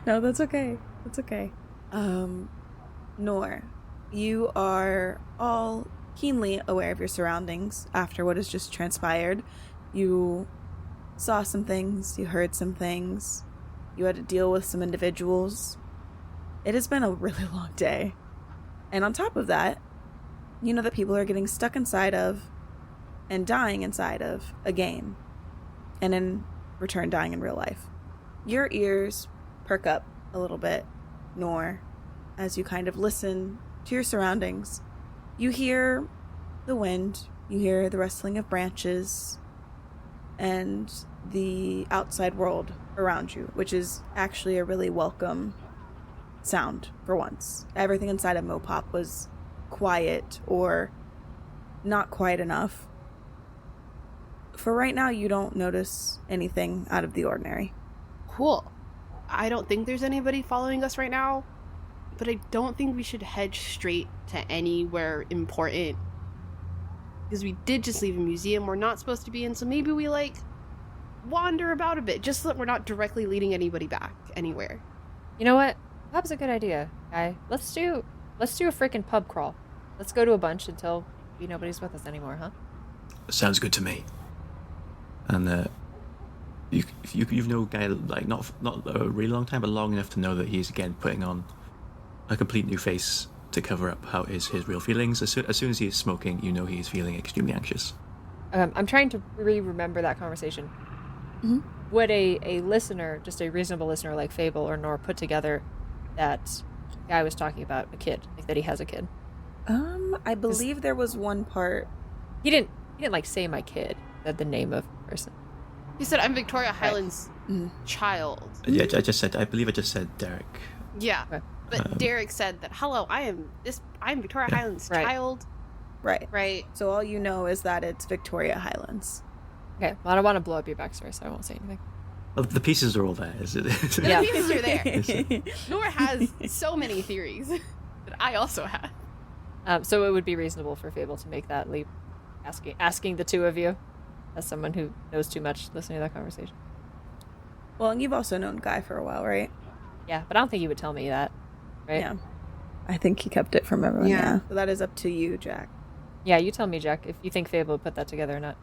No, that's okay. That's okay. Noor, you are all keenly aware of your surroundings after what has just transpired. You saw some things, you heard some things, you had to deal with some individuals. It has been a really long day. And on top of that, you know that people are getting stuck inside of and dying inside of a game. And in return, dying in real life. Your ears perk up a little bit, Noor, as you kind of listen to your surroundings. You hear the wind, you hear the rustling of branches, and the outside world around you, which is actually a really welcome sound for once. Everything inside of Mopop was quiet or not quiet enough. For right now, you don't notice anything out of the ordinary. Cool. I don't think there's anybody following us right now, but I don't think we should head straight to anywhere important. Because we did just leave a museum we're not supposed to be in, so maybe we, like, wander about a bit, just so that we're not directly leading anybody back anywhere. You know what? Pub's a good idea, Guy. Let's do a freaking pub crawl. Let's go to a bunch until nobody's with us anymore, huh? Sounds good to me. And you've known Guy like not a really long time, but long enough to know that he's again putting on a complete new face to cover up how his real feelings. As soon as he is smoking, you know he's feeling extremely anxious. I'm trying to remember that conversation. Mhm. Would a listener, just a reasonable listener like Fable or Noor, put together that Guy was talking about a kid, like that he has a kid? I believe there was one part. He didn't like say my kid, said the name of the person. He said, I'm Victoria Highland's Mhm. child. Yeah, I believe I just said Derek. Yeah. Okay. But Derek said that, hello, I'm Victoria Highland's Right. child. Right. Right. So all you know is that it's Victoria Highlands. Okay, well, I don't want to blow up your backstory, so I won't say anything. Well, the pieces are all there. Is it? Yeah. The pieces are there. Noor has so many theories that I also have. So it would be reasonable for Fable to make that leap, asking the two of you. as someone who knows too much listening to that conversation. Well, and you've also known Guy for a while, right? Yeah, but I don't think you would tell me that, right? Yeah. I think he kept it from everyone. Yeah. So that is up to you, Jack. Yeah, you tell me, Jack, if you think Fable would put that together or not.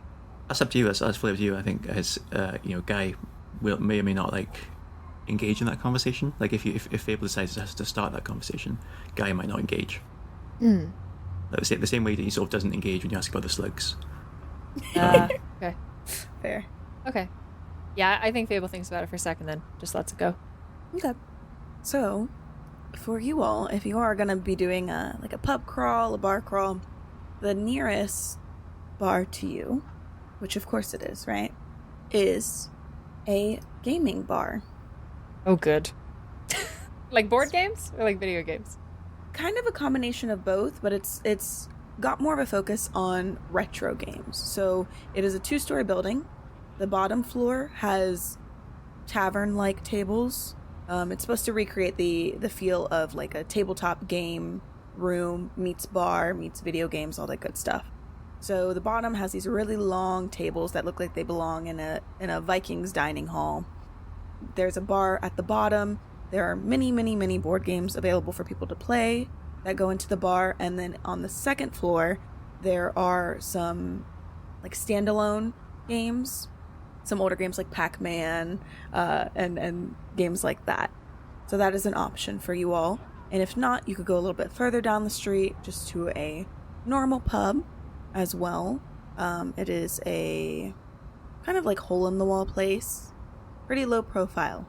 That's up to you. That's fully up to you. I think as Guy may or may not engage in that conversation. Like if Fable decides to start that conversation, Guy might not engage. Mm. Like the same way that he sort of doesn't engage when you ask about the slugs. Okay. Fair. Okay. Yeah, I think Fable thinks about it for a second, then just lets it go. Okay. So, for you all, if you are gonna be doing a pub crawl, a bar crawl, the nearest bar to you, which of course it is, right, is a gaming bar. Oh, good. Like board games or like video games? Kind of a combination of both, but it's got more of a focus on retro games. So it is a 2-story building. The bottom floor has tavern-like tables. It's supposed to recreate the feel of like a tabletop game room meets bar meets video games, all that good stuff. So the bottom has these really long tables that look like they belong in a Vikings dining hall. There's a bar at the bottom. There are many board games available for people to play that go into the bar. And then on the second floor, there are some like standalone games, some older games like Pac-Man, and games like that. So that is an option for you all. And if not, you could go a little bit further down the street just to a normal pub as well. It is a kind of like hole-in-the-wall place. Pretty low profile.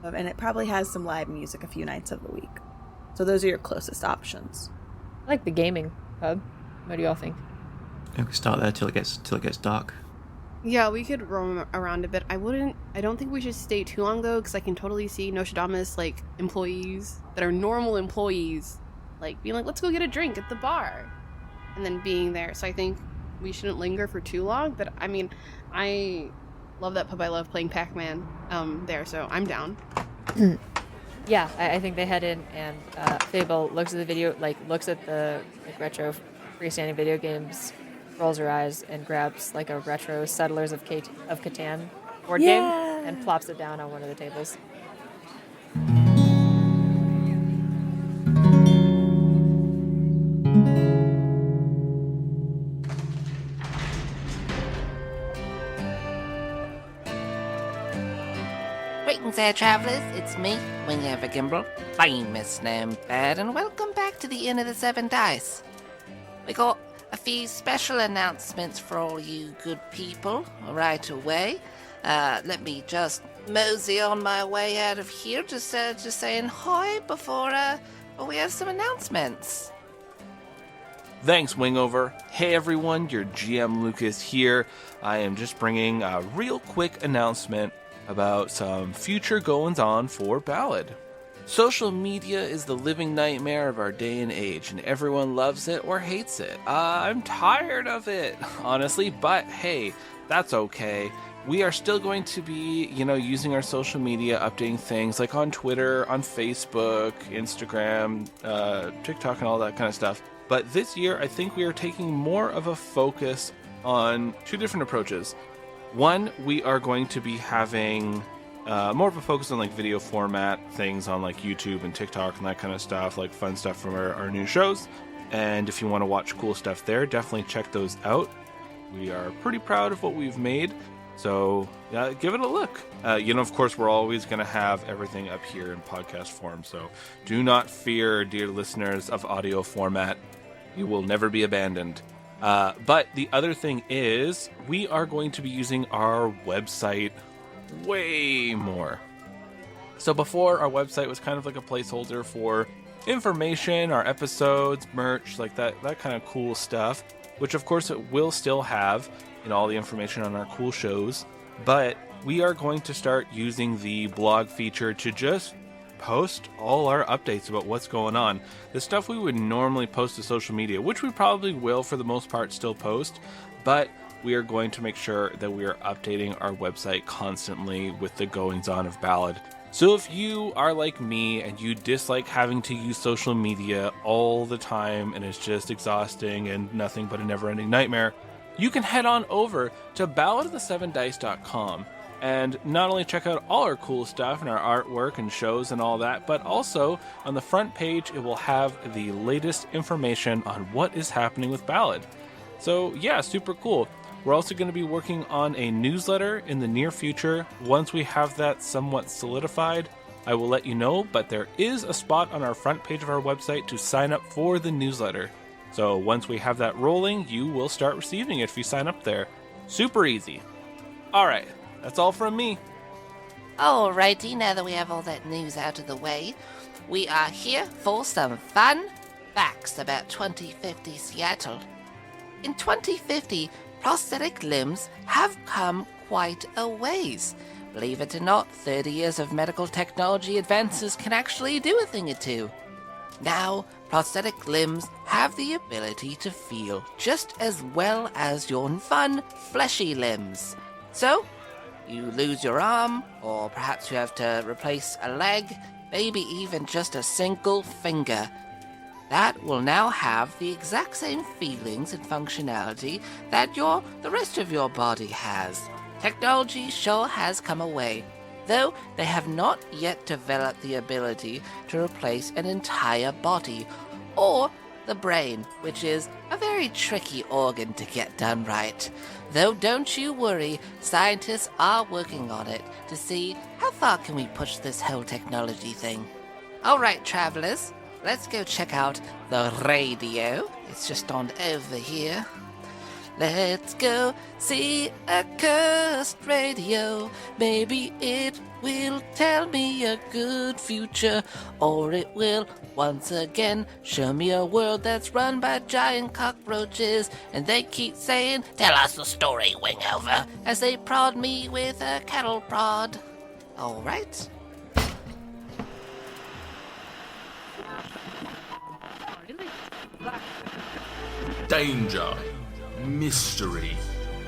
And it probably has some live music a few nights of the week. So those are your closest options. I like the gaming pub. What do y'all think? We can start there till it gets dark. Yeah, we could roam around a bit. I don't think we should stay too long though, because I can totally see Nostrodamus employees that are normal employees being like, let's go get a drink at the bar, and then being there. So I think we shouldn't linger for too long. But I mean, I love that pub. I love playing Pac-Man there, so I'm down. Yeah, I think they head in, and Fable looks at the video, looks at the retro freestanding video games, rolls her eyes, and grabs a retro Settlers of Catan board game and plops it down on one of the tables. Greetings there, travellers. It's me, Wingover Gimble, famous Bad, and welcome back to the Inn of the Seven Dice. We got a few special announcements for all you good people right away. Let me just mosey on my way out of here, just saying hi before we have some announcements. Thanks, Wingover. Hey everyone, your GM Lucas here. I am just bringing a real quick announcement about some future goings-on for Ballad. Social media is the living nightmare of our day and age, and everyone loves it or hates it. I'm tired of it, honestly, but hey, that's okay. We are still going to be, using our social media, updating things like on Twitter, on Facebook, Instagram, TikTok, and all that kind of stuff. But this year, I think we are taking more of a focus on 2 different approaches. One, we are going to be having more of a focus on video format things on YouTube and TikTok and that kind of stuff, fun stuff from our new shows. And if you want to watch cool stuff there, definitely check those out. We are pretty proud of what we've made, so give it a look. Of course, we're always going to have everything up here in podcast form, so do not fear, dear listeners of audio format. You will never be abandoned. But the other thing is, we are going to be using our website way more. So before, our website was kind of like a placeholder for information, our episodes, merch, that kind of cool stuff, which of course it will still have, all the information on our cool shows. But we are going to start using the blog feature to just post all our updates about what's going on. The stuff we would normally post to social media, which we probably will for the most part still post, but we are going to make sure that we are updating our website constantly with the goings-on of Ballad. So if you are like me and you dislike having to use social media all the time and it's just exhausting and nothing but a never-ending nightmare, you can head on over to balladofthesevendice.com and not only check out all our cool stuff and our artwork and shows and all that, but also on the front page it will have the latest information on what is happening with Ballad. So yeah, super cool. We're also going to be working on a newsletter in the near future. Once we have that somewhat solidified, I will let you know, but there is a spot on our front page of our website to sign up for the newsletter. So once we have that rolling, you will start receiving it if you sign up there. Super easy. All right, that's all from me. Alrighty, now that we have all that news out of the way, we are here for some fun facts about 2050 Seattle. In 2050, prosthetic limbs have come quite a ways. Believe it or not, 30 years of medical technology advances can actually do a thing or two. Now, prosthetic limbs have the ability to feel just as well as your fun, fleshy limbs. So, you lose your arm, or perhaps you have to replace a leg, maybe even just a single finger. That will now have the exact same feelings and functionality that the rest of your body has. Technology sure has come a way, though they have not yet developed the ability to replace an entire body, or the brain, which is a very tricky organ to get done right. Though don't you worry, scientists are working on it to see how far can we push this whole technology thing. Alright, travelers, let's go check out the radio. It's just on over here. Let's go see a cursed radio. Maybe it will tell me a good future, or it will once again show me a world that's run by giant cockroaches, and they keep saying, "Tell us the story, Wingover," as they prod me with a cattle prod. Alright. Danger, mystery,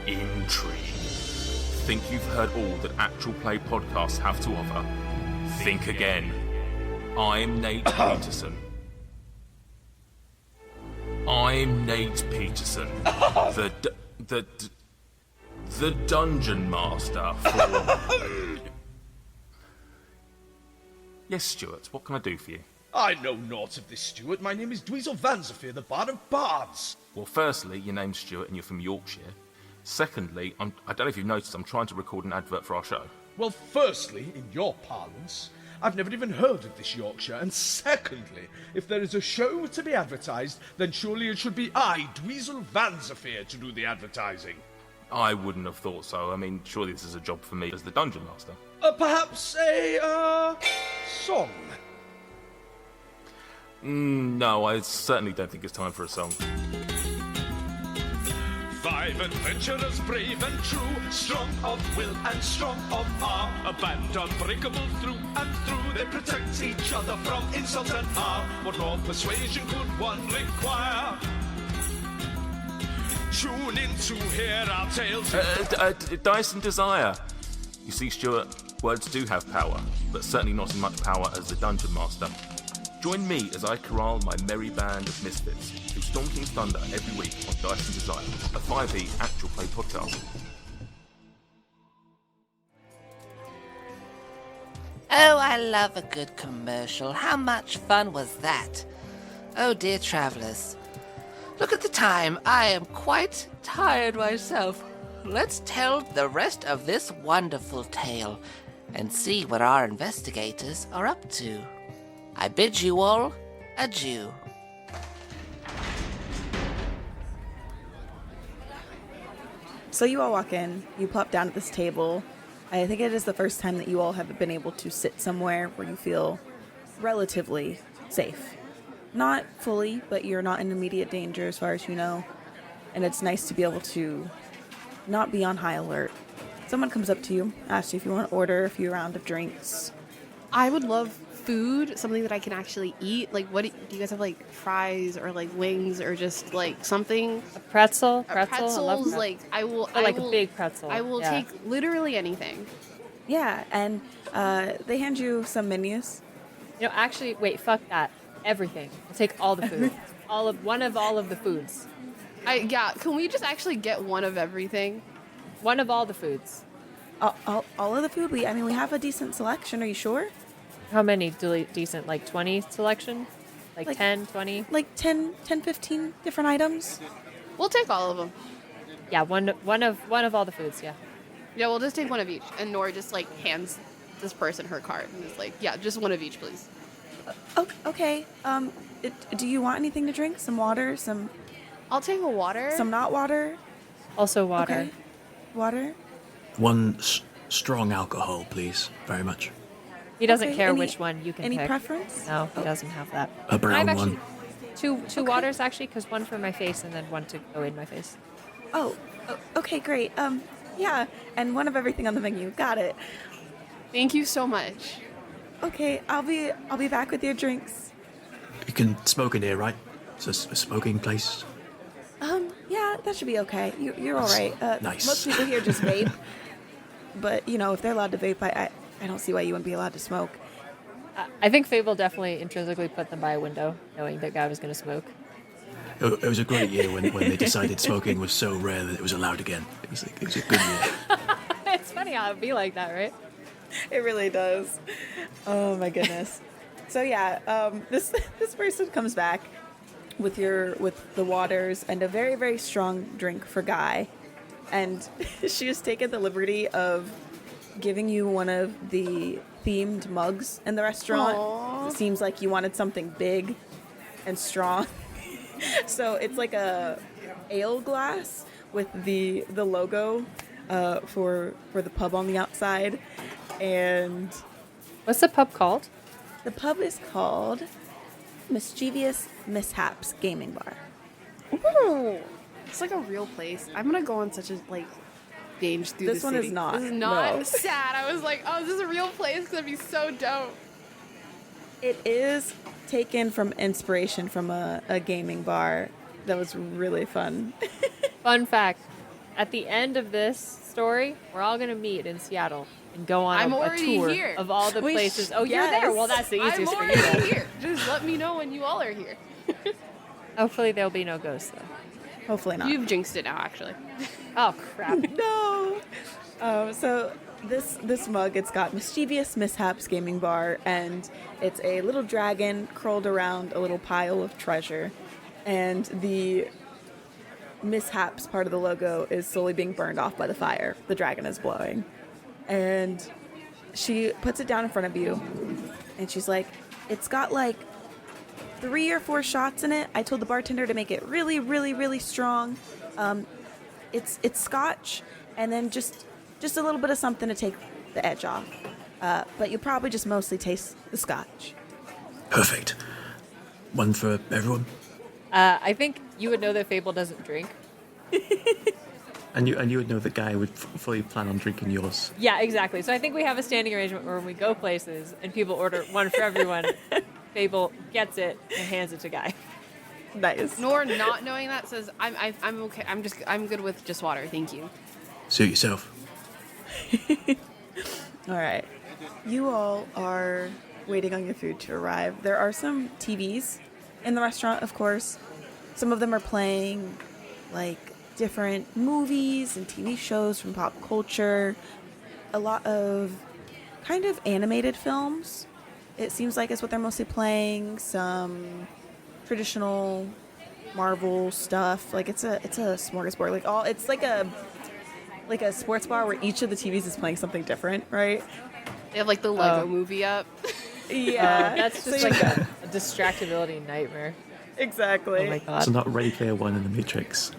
intrigue. Think you've heard all that actual play podcasts have to offer? Think again. I'm Nate Peterson. I'm Nate Peterson, the dungeon master for... Yes, Stuart, what can I do for you? I know naught of this, Stuart. My name is Dweezil Vanzafir, the Bard of Bards. Well, firstly, your name's Stuart and you're from Yorkshire. Secondly, I don't know if you've noticed, I'm trying to record an advert for our show. Well, firstly, in your parlance, I've never even heard of this Yorkshire. And secondly, if there is a show to be advertised, then surely it should be I, Dweezil Vanzafir, to do the advertising. I wouldn't have thought so. I mean, surely this is a job for me as the dungeon master. Perhaps a, song? No, I certainly don't think it's time for a song. 5 adventurers, brave and true, strong of will and strong of arm, a band unbreakable through and through. They protect each other from insult and harm. What more persuasion could one require? Tune in to hear our tales. Dice and Desire. You see, Stuart, words do have power, but certainly not as much power as the Dungeon Master. Join me as I corral my merry band of misfits through Storm King's Thunder every week on Dice and Desire, a 5e actual play podcast. Oh, I love a good commercial. How much fun was that? Oh, dear travellers. Look at the time. I am quite tired myself. Let's tell the rest of this wonderful tale and see what our investigators are up to. I bid you all adieu. So you all walk in, you plop down at this table. I think it is the first time that you all have been able to sit somewhere where you feel relatively safe. Not fully, but you're not in immediate danger as far as you know. And it's nice to be able to not be on high alert. Someone comes up to you, asks you if you want to order a few rounds of drinks. I would love food, something that I can actually eat. Like, what do you guys have, like fries or like wings or just like something? A pretzel. I love Pretzels. Like I will. Or like a big pretzel. I will take literally anything. Yeah, and they hand you some menus. You know, actually, wait, fuck that. Everything. I'll take all the food. all of the foods. Can we just actually get one of everything? One of all the foods. All of the food? We have a decent selection. Are you sure? How many decent? Like 20 selection? Like 10, 20? Like 10, 15 different items? We'll take all of them. Yeah, one of all the foods, yeah. Yeah, we'll just take one of each. And Noor just, like, hands this person her card and is like, yeah, just one of each, please. Okay. Do you want anything to drink? Some water? I'll take a water. Some not water? Also water. Okay. Water? One strong alcohol, please. Very much. He doesn't Okay, care any- which one you can Any pick. preference? No, he doesn't have that. A brown I've one. actually two waters actually, because one for my face and then one to go in my face. Oh, okay, great. Yeah, and one of everything on the menu. Got it. Thank you so much. Okay, I'll be back with your drinks. You can smoke in here, right? It's a smoking place. Yeah, that should be okay. You're all right. Nice. Most people here just vape, but if they're allowed to vape, I don't see why you wouldn't be allowed to smoke. I think Fable definitely intrinsically put them by a window, knowing that guy was going to smoke. It was a great year when they decided smoking was so rare that it was allowed again. It was a good year. It's funny how it'd be like that, right? It really does. Oh my goodness. So yeah, this person comes back with the waters and a very, very strong drink for Guy, and she has taken the liberty of giving you one of the themed mugs in the restaurant. Aww. It seems like you wanted something big and strong. So it's like a ale glass with the logo for the pub on the outside. And What's the pub called? the pub is called Mischievous Mishaps Gaming Bar. Ooh, it's like a real place. I'm gonna go on such a binge through This the one city. is not. This is not No. sad. I was like, oh, is this a real place? That'd be so dope. It is taken from inspiration from a gaming bar that was really fun. Fun fact, at the end of this story, we're all going to meet in Seattle and go on I'm a already tour here. of all the We places. sh- Oh, you're there. yes. Well, that's the I'm easiest for you. already then. here. Just let me know when you all are here. Hopefully there'll be no ghosts, though. Hopefully not. You've jinxed it now, actually. Oh, crap. No. So this mug, it's got Mischievous Mishaps Gaming Bar, and it's a little dragon curled around a little pile of treasure, and the mishaps part of the logo is slowly being burned off by the fire the dragon is blowing. And she puts it down in front of you, and she's like, it's got like 3 or 4 shots in it. I told the bartender to make it really, really, really strong. It's scotch, and then just a little bit of something to take the edge off. But you'll probably just mostly taste the scotch. Perfect. One for everyone. I think you would know that Fable doesn't drink. And you would know that Guy would fully plan on drinking yours. Yeah, exactly. So I think we have a standing arrangement where when we go places and people order one for everyone, Fable gets it and hands it to Guy. Nice. Noor not knowing that says, I'm okay. I'm good with just water. Thank you. Suit yourself. All right. You all are waiting on your food to arrive. There are some TVs in the restaurant, of course. Some of them are playing like different movies and TV shows from pop culture. A lot of kind of animated films. It seems like it's what they're mostly playing. Some traditional Marvel stuff. Like it's a smorgasbord. It's like a sports bar where each of the TVs is playing something different, right? They have like the Lego movie up. Yeah, That's just like a distractibility nightmare. exactly. Oh my god. So not Ready Player One in the Matrix.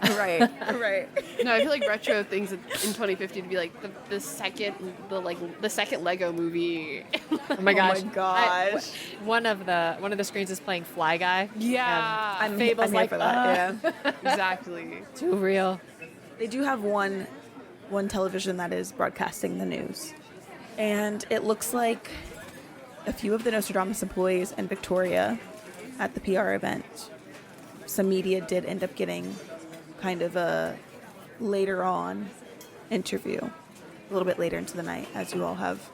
Right, right. No, I feel like retro things in 2050 to be like the second Lego movie. Oh my gosh. Oh my gosh. One of the screens is playing Fly Guy. Yeah. I'm Fable's here like, for that. Yeah. Exactly. Too real. They do have one television that is broadcasting the news, and it looks like a few of the Nostrodamus employees and Victoria at the PR event. Some media did end up getting kind of a later on interview, a little bit later into the night, as you all have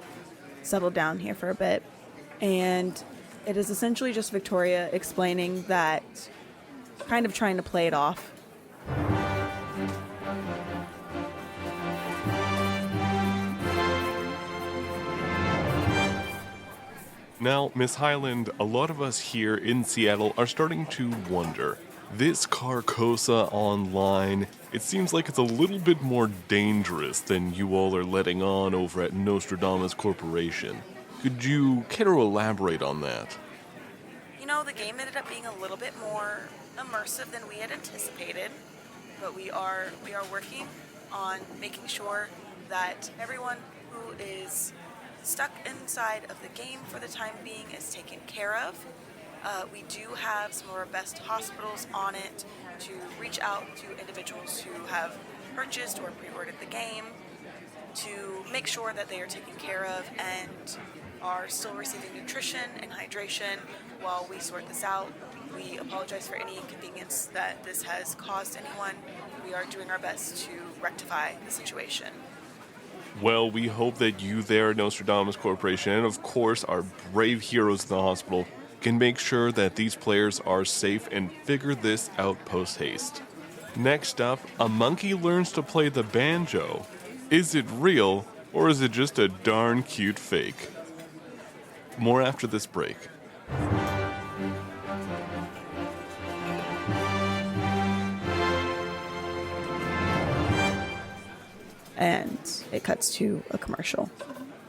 settled down here for a bit. And it is essentially just Victoria explaining that kind of trying to play it off. Now, Miss Highland, a lot of us here in Seattle are starting to wonder. This Carcosa online, it seems like it's a little bit more dangerous than you all are letting on over at Nostrodamus Corporation. Could you care to elaborate on that? You know, the game ended up being a little bit more immersive than we had anticipated, but we are working on making sure that everyone who is stuck inside of the game for the time being is taken care of. We do have some of our best hospitals on it to reach out to individuals who have purchased or pre-ordered the game to make sure that they are taken care of and are still receiving nutrition and hydration while we sort this out. We apologize for any inconvenience that this has caused anyone. We are doing our best to rectify the situation. Well, we hope that you there at Nostrodamus Corporation, and of course our brave heroes in the hospital, can make sure that these players are safe and figure this out post-haste. Next up, a monkey learns to play the banjo. Is it real, or is it just a darn cute fake? More after this break. And it cuts to a commercial.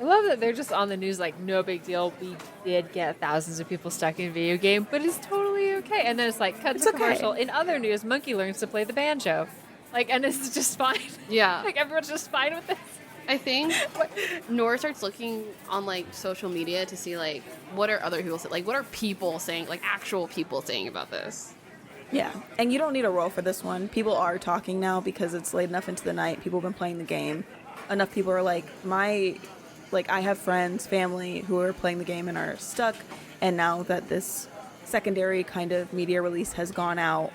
I love that they're just on the news like, no big deal. We did get thousands of people stuck in a video game, but it's totally okay. And then it's like, cut to commercial. In other news, monkey learns to play the banjo. Like, and it's just fine. Yeah. Like, everyone's just fine with this. I think Noor starts looking on like social media to see like what are other people saying, like what are people saying, like actual people saying about this. Yeah, and you don't need a roll for this one. People are talking now because it's late enough into the night. People have been playing the game. Enough people are like, I have friends, family who are playing the game and are stuck. And now that this secondary kind of media release has gone out,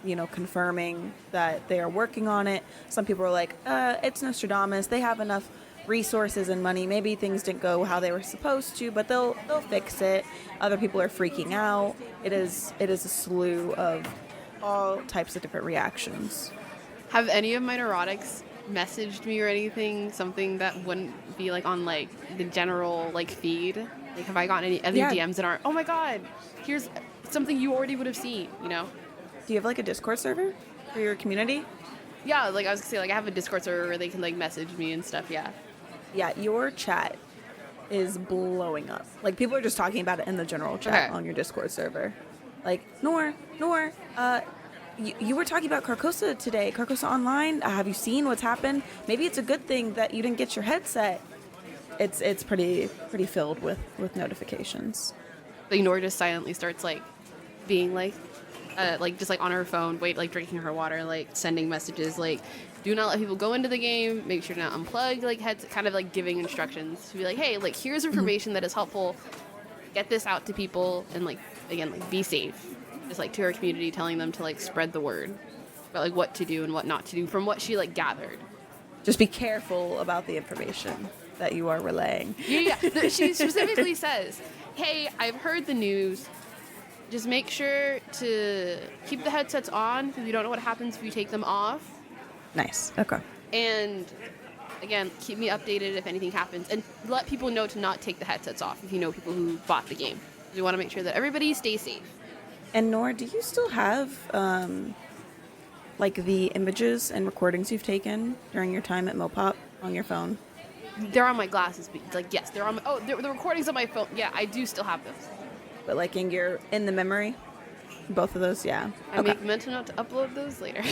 you know, confirming that they are working on it. Some people are like, it's Nostradamus. They have enough resources and money. Maybe things didn't go how they were supposed to, but they'll fix it. Other people are freaking out. It is a slew of all types of different reactions. Have any of my neurotics messaged me or anything? Something that wouldn't be like on like the general like feed? Like have I gotten any other DMs that aren't, oh my god, here's something you already would have seen, you know? Do you have like a Discord server for your community? Yeah, like I was gonna say, like I have a Discord server where they can like message me and stuff, yeah. Yeah, your chat is blowing up. Like people are just talking about it in the general chat on your Discord server. Like, Noor, you were talking about Carcosa today, Carcosa Online. Have you seen what's happened? Maybe it's a good thing that you didn't get your headset. It's pretty filled with notifications. Like Noor just silently starts like being like just like on her phone, like drinking her water, like sending messages, like do not let people go into the game, make sure to not unplug, like kind of like giving instructions to be like, hey, like here's information that is helpful, get this out to people, and like again, like be safe, just like to her community, telling them to like spread the word about like what to do and what not to do from what she like gathered. Just be careful about the information that you are relaying. Yeah. She specifically says, hey, I've heard the news. Just make sure to keep the headsets on because you don't know what happens if you take them off. Nice. Okay. And again, keep me updated if anything happens. And let people know to not take the headsets off if you know people who bought the game. We want to make sure that everybody stays safe. And Noor, do you still have like the images and recordings you've taken during your time at Mopop on your phone? They're on my glasses. Like, yes, they're on my... Oh, the recordings on my phone. Yeah, I do still have those. But like in the memory? Both of those, yeah. I make mental note to upload those later.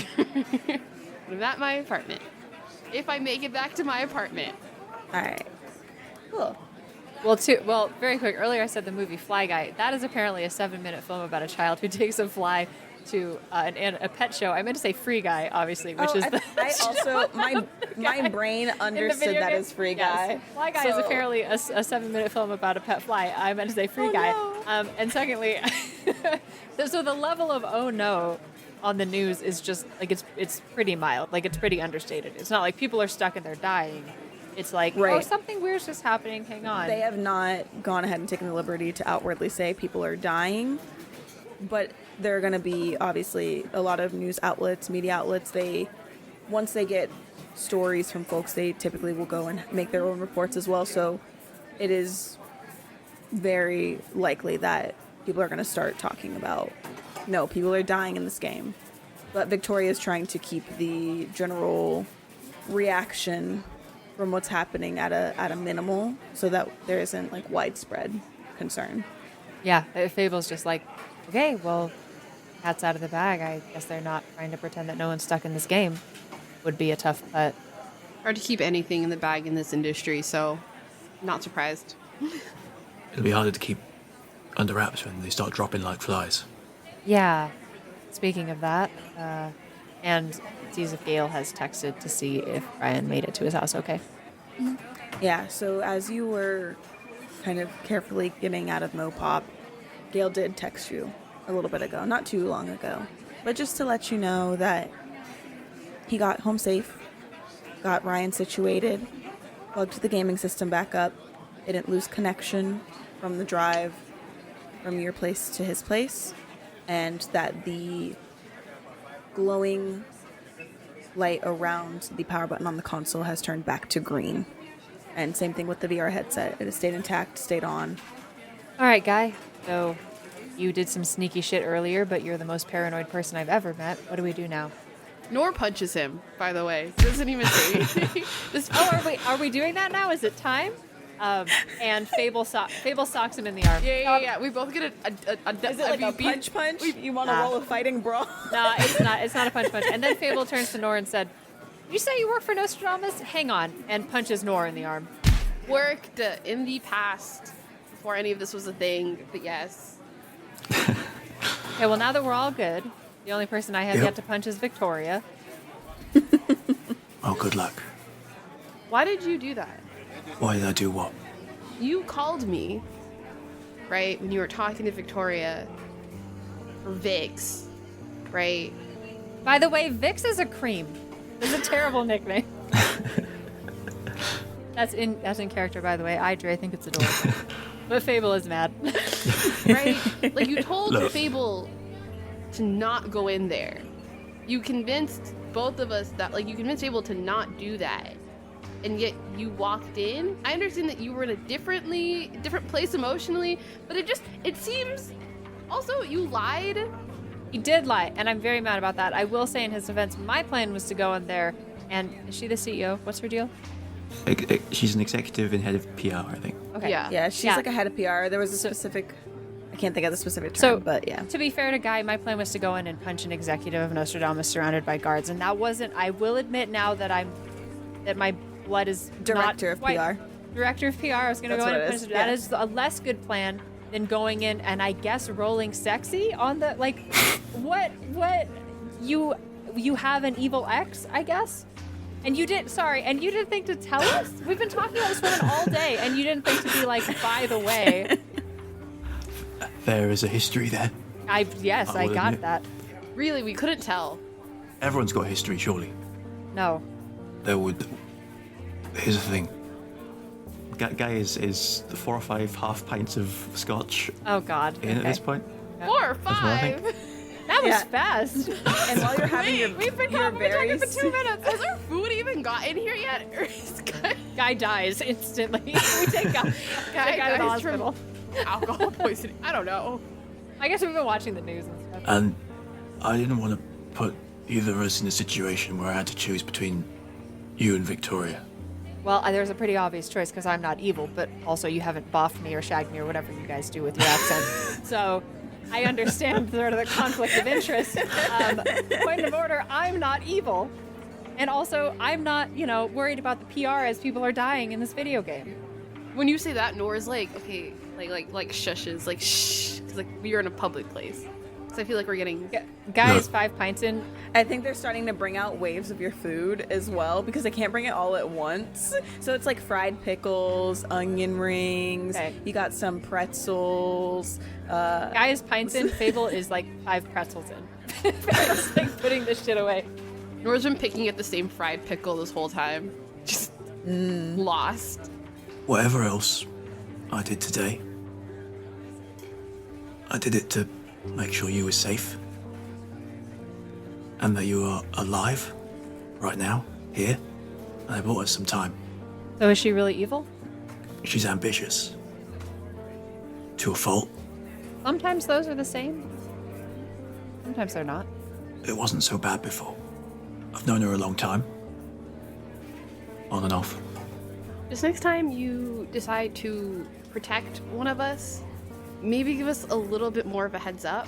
I'm at my apartment. If I make it back to my apartment. All right. Cool. Well, very quick. Earlier I said the movie Fly Guy. That is apparently a 7-minute film about a child who takes a fly to a pet show. I meant to say Free Guy, obviously, which is I also my brain understood that as Free Guy. Yes. Fly Guy is apparently a 7-minute film about a pet fly. I meant to say Free Guy. No. And secondly, so the level of oh no on the news is just like it's pretty mild. Like it's pretty understated. It's not like people are stuck and they're dying. It's like, oh, something weird's just happening. Hang on. They have not gone ahead and taken the liberty to outwardly say people are dying. but there are going to be obviously a lot of news outlets, media outlets. Once they get stories from folks, they typically will go and make their own reports as well. So it is very likely that people are going to start talking about, no, people are dying in this game. But Victoria is trying to keep the general reaction from what's happening at a minimal, so that there isn't like widespread concern. Yeah, Fable's just like, okay, well, cat's out of the bag. I guess they're not trying to pretend that no one's stuck in this game. Would be a tough putt. Hard to keep anything in the bag in this industry, so not surprised. It'll be harder to keep under wraps when they start dropping like flies. Yeah. Speaking of that, and sees if Gail has texted to see if Brian made it to his house okay. Yeah, so as you were kind of carefully getting out of Mopop, Gail did text you a little bit ago, not too long ago, but just to let you know that he got home safe, got Ryan situated, plugged the gaming system back up, didn't lose connection from the drive from your place to his place, and that the glowing light around the power button on the console has turned back to green. And same thing with the VR headset. It has stayed intact, stayed on. All right, Guy. So you did some sneaky shit earlier, but you're the most paranoid person I've ever met. What do we do now? Noor punches him, by the way. Doesn't even say anything. Are we doing that now? Is it time? And Fable socks him in the arm. Yeah. We both get a Is it like a punch? You want to roll a fighting brawl? No, it's not. It's not a punch. And then Fable turns to Noor and said, "You say you work for Nostrodamus? Hang on," and punches Noor in the arm. Worked in the past before any of this was a thing, but yes. Okay, well, now that we're all good, the only person I have yet to punch is Victoria. Oh, good luck. Why did you do that? Why did I do what? You called me, right, when you were talking to Victoria, or Vix, right? By the way, Vix is a cream. It's a terrible nickname. That's in character, by the way. I think it's adorable. But Fable is mad. Right? Like, you told Fable to not go in there. You convinced both of us that, like, you convinced Fable to not do that. And yet you walked in. I understand that you were in a different place emotionally, but it seems also you lied. He did lie, and I'm very mad about that. I will say in his defense, my plan was to go in there, and is she the CEO? What's her deal? She's an executive and head of PR, I think. Okay. Yeah, she's like a head of PR. There was a specific, I can't think of the specific term, but yeah. To be fair to Guy, my plan was to go in and punch an executive of Nostrodamus surrounded by guards, and that wasn't, I will admit now that my blood is Director of PR. Director of PR. I was going to go in and punch. That is a less good plan than going in and I guess rolling sexy on the, like, what you have an evil ex, I guess? And you didn't think to tell us? We've been talking about this woman all day, and you didn't think to be like, by the way. There is a history there. I got that. Really, we couldn't tell. Everyone's got a history, surely. No. Here's the thing. Guy is 4 or 5 half pints of scotch. Oh God. At this point. 4 or 5. That was fast. And while you're having we've been talking for 2 minutes. Has our food even got in here yet? Or is Guy dies instantly. We take Guy to the hospital. Alcohol poisoning. I don't know. I guess we've been watching the news and stuff. And I didn't want to put either of us in a situation where I had to choose between you and Victoria. Well, there's a pretty obvious choice because I'm not evil, but also you haven't boffed me or shagged me or whatever you guys do with your accent. So I understand sort of the conflict of interest. Point of order, I'm not evil. And also, I'm not, worried about the PR as people are dying in this video game. When you say that, Noor's like, okay, like shushes, like shh, because like you're in a public place. Because I feel like we're getting... Guy is 5 pints in. I think they're starting to bring out waves of your food as well, because they can't bring it all at once. So it's like fried pickles, onion rings, you got some pretzels. Guy is pints in, Fable is like 5 pretzels in. Fable's like putting this shit away. Noor's been picking at the same fried pickle this whole time. Just lost. Whatever else I did today, I did it to make sure you were safe. And that you are alive right now, here. And I bought us some time. So is she really evil? She's ambitious. To a fault. Sometimes those are the same. Sometimes they're not. It wasn't so bad before. I've known her a long time. On and off. Just next time you decide to protect one of us, maybe give us a little bit more of a heads up,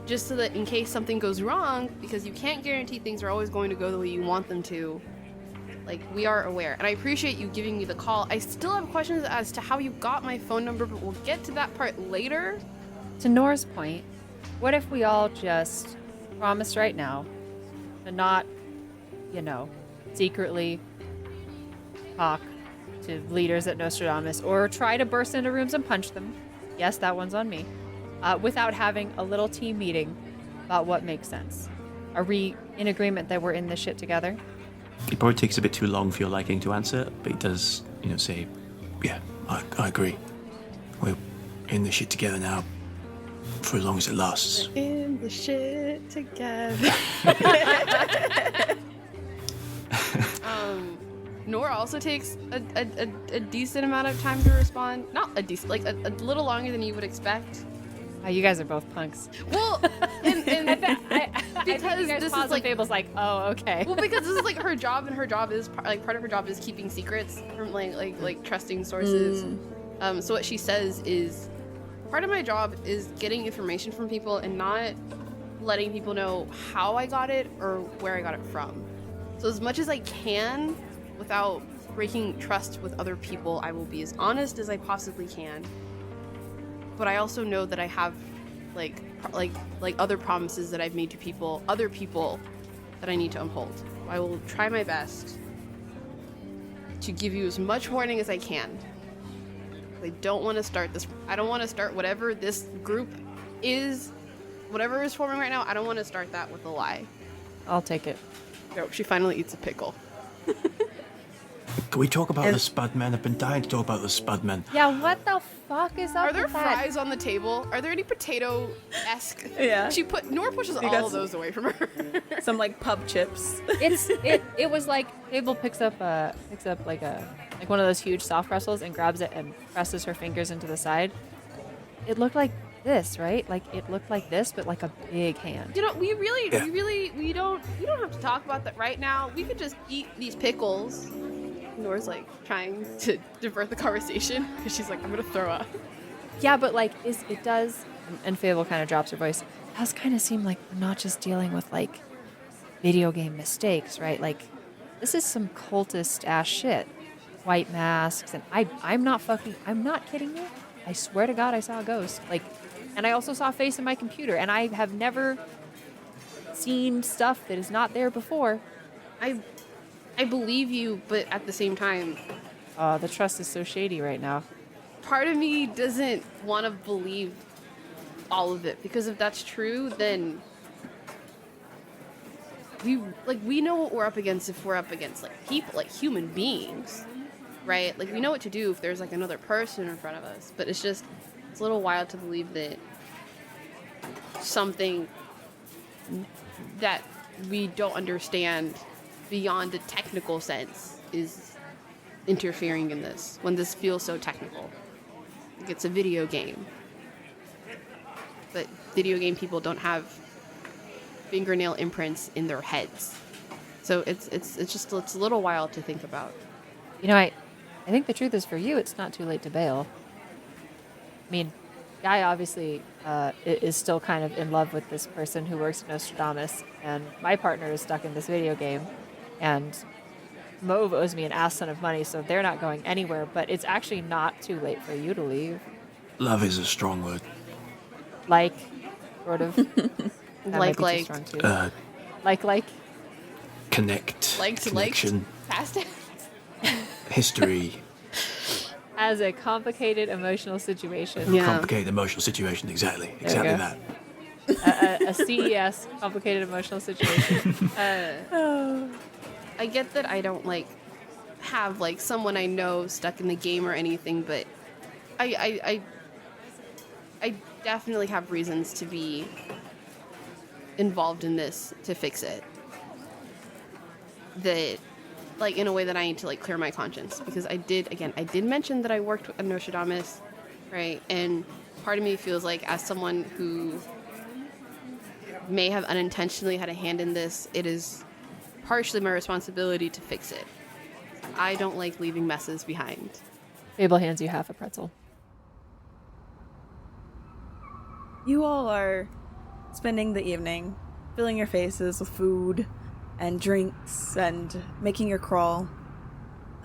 just so that in case something goes wrong, because you can't guarantee things are always going to go the way you want them to, like, we are aware. And I appreciate you giving me the call. I still have questions as to how you got my phone number, but we'll get to that part later. To Noor's point, what if we all just promise right now to not, secretly talk to leaders at Nostrodamus or try to burst into rooms and punch them? Yes, that one's on me. Without having a little team meeting about what makes sense. Are we in agreement that we're in this shit together? It probably takes a bit too long for your liking to answer, but he does, say, Yeah, I agree. We're in this shit together now. For as long as it lasts. In the shit together. Noor also takes a decent amount of time to respond. Not a decent, like a little longer than you would expect. You guys are both punks. Well, and because this is like Fable's like, oh, okay. Well, because this is like her job, and her job is part of her job is keeping secrets from like trusting sources. So what she says is, part of my job is getting information from people and not letting people know how I got it or where I got it from. So as much as I can, without breaking trust with other people, I will be as honest as I possibly can. But I also know that I have like other promises that I've made to other people that I need to uphold. I will try my best to give you as much warning as I can. I don't want to start this. I don't want to start whatever this group is, whatever is forming right now. I don't want to start that with a lie. I'll take it. Nope, she finally eats a pickle. Can we talk about the Spudmen? I've been dying to talk about the Spudmen. Yeah, what the fuck is up Are there with that? fries on the table? Are there any potato-esque? Yeah. Noor pushes all of those away from her. Some like pub chips. It was like Fable picks up like one of those huge soft pretzels and grabs it and presses her fingers into the side. It looked like this, right? Like it looked like this, but like a big hand. We don't have to talk about that right now. We could just eat these pickles. Noor's like trying to divert the conversation because she's like, I'm gonna throw up. Yeah, but like it does, and Fable kind of drops her voice. It does kind of seem like we're not just dealing with like video game mistakes, right? Like this is some cultist ass shit. White masks, and I'm not kidding you. I swear to God, I saw a ghost. Like, and I also saw a face in my computer, and I have never seen stuff that is not there before. I believe you, but at the same time, the trust is so shady right now. Part of me doesn't want to believe all of it, because if that's true, then we know what we're up against if we're up against like people, like human beings, right? Like we know what to do if there's like another person in front of us, but it's a little wild to believe that something that we don't understand beyond a technical sense is interfering in this, when this feels so technical. Like it's a video game. But video game people don't have fingernail imprints in their heads. So it's a little wild to think about. I think the truth is, for you, it's not too late to bail. I mean, Guy obviously is still kind of in love with this person who works at Nostrodamus, and my partner is stuck in this video game, and Mauve owes me an ass ton of money, so they're not going anywhere, but it's actually not too late for you to leave. Love is a strong word. Like, sort of. Like. Strong too. Like. Connect. Connection. Past tense. History. As a complicated emotional situation. Yeah. Complicated emotional situation, exactly that. A CES, complicated emotional situation. I get that I don't have someone I know stuck in the game or anything, but I definitely have reasons to be involved in this to fix it. That, like, in a way that I need to, like, clear my conscience. Because I did mention that I worked with Nostrodamus, right? And part of me feels like, as someone who may have unintentionally had a hand in this, it is partially my responsibility to fix it. I don't like leaving messes behind. Fable hands you half a pretzel. You all are spending the evening filling your faces with food and drinks and making your crawl.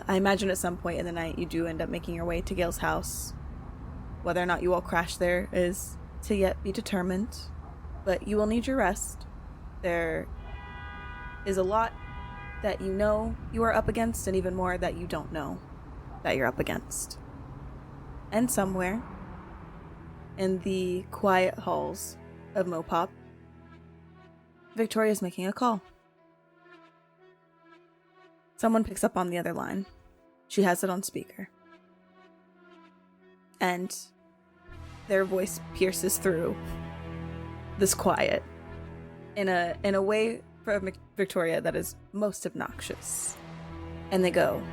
I imagine at some point in the night you do end up making your way to Gail's house. Whether or not you all crash there is to yet be determined, but you will need your rest. There is a lot that you know you are up against, and even more that you don't know that you're up against. And somewhere in the quiet halls of Mopop, Victoria's making a call. Someone picks up on the other line. She has it on speaker. And their voice pierces through this quiet in a way for Victoria that is most obnoxious. And they go,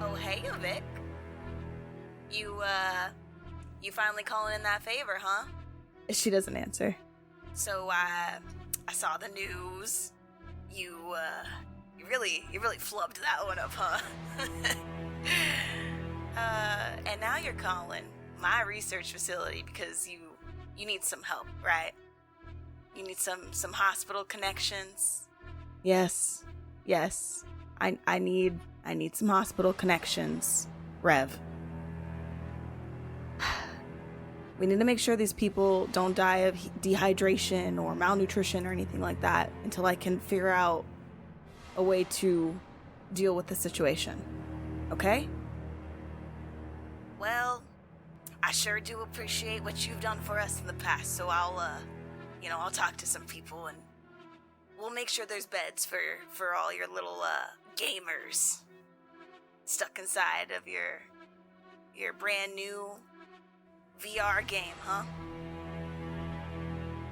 "Oh, hey, Vic. You finally calling in that favor, huh?" She doesn't answer. "So, I saw the news. You really flubbed that one up, huh?" And now you're calling my research facility because you need some help, right? You need some hospital connections. Yes. I need some hospital connections, Rev. We need to make sure these people don't die of dehydration or malnutrition or anything like that until I can figure out a way to deal with the situation. Okay? Well, I sure do appreciate what you've done for us in the past, so I'll talk to some people and we'll make sure there's beds for all your little gamers stuck inside of your brand new VR game, huh?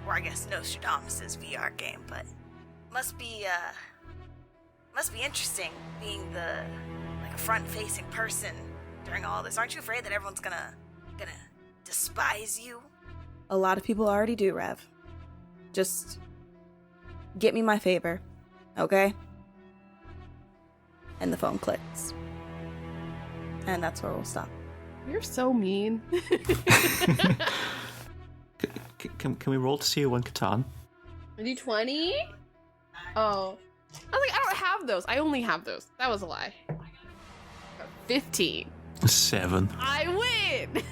Or I guess Nostrodamus' VR game, but must be interesting being a front-facing person during all this. Aren't you afraid that everyone's gonna despise you? A lot of people already do, Rev. Just get me my favor, okay? And the phone clicks. And that's where we'll stop. You're so mean. Can we roll to see who won Catan? D20? Oh. I was like, I don't have those. I only have those. That was a lie. 15. 7. I win!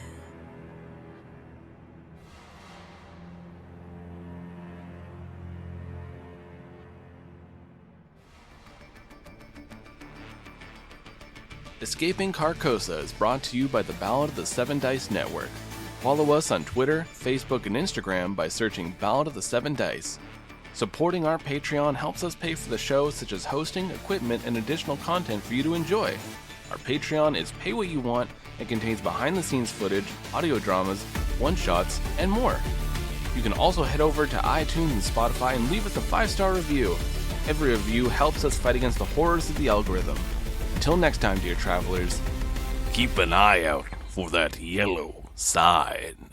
Escaping Carcosa is brought to you by the Ballad of the 7 Dice Network. Follow us on Twitter, Facebook, and Instagram by searching Ballad of the 7 Dice. Supporting our Patreon helps us pay for the show, such as hosting, equipment, and additional content for you to enjoy. Our Patreon is pay what you want and contains behind-the-scenes footage, audio dramas, one-shots, and more. You can also head over to iTunes and Spotify and leave us a 5-star review. Every review helps us fight against the horrors of the algorithm. Until next time, dear travelers, Keep an eye out for that yellow sign.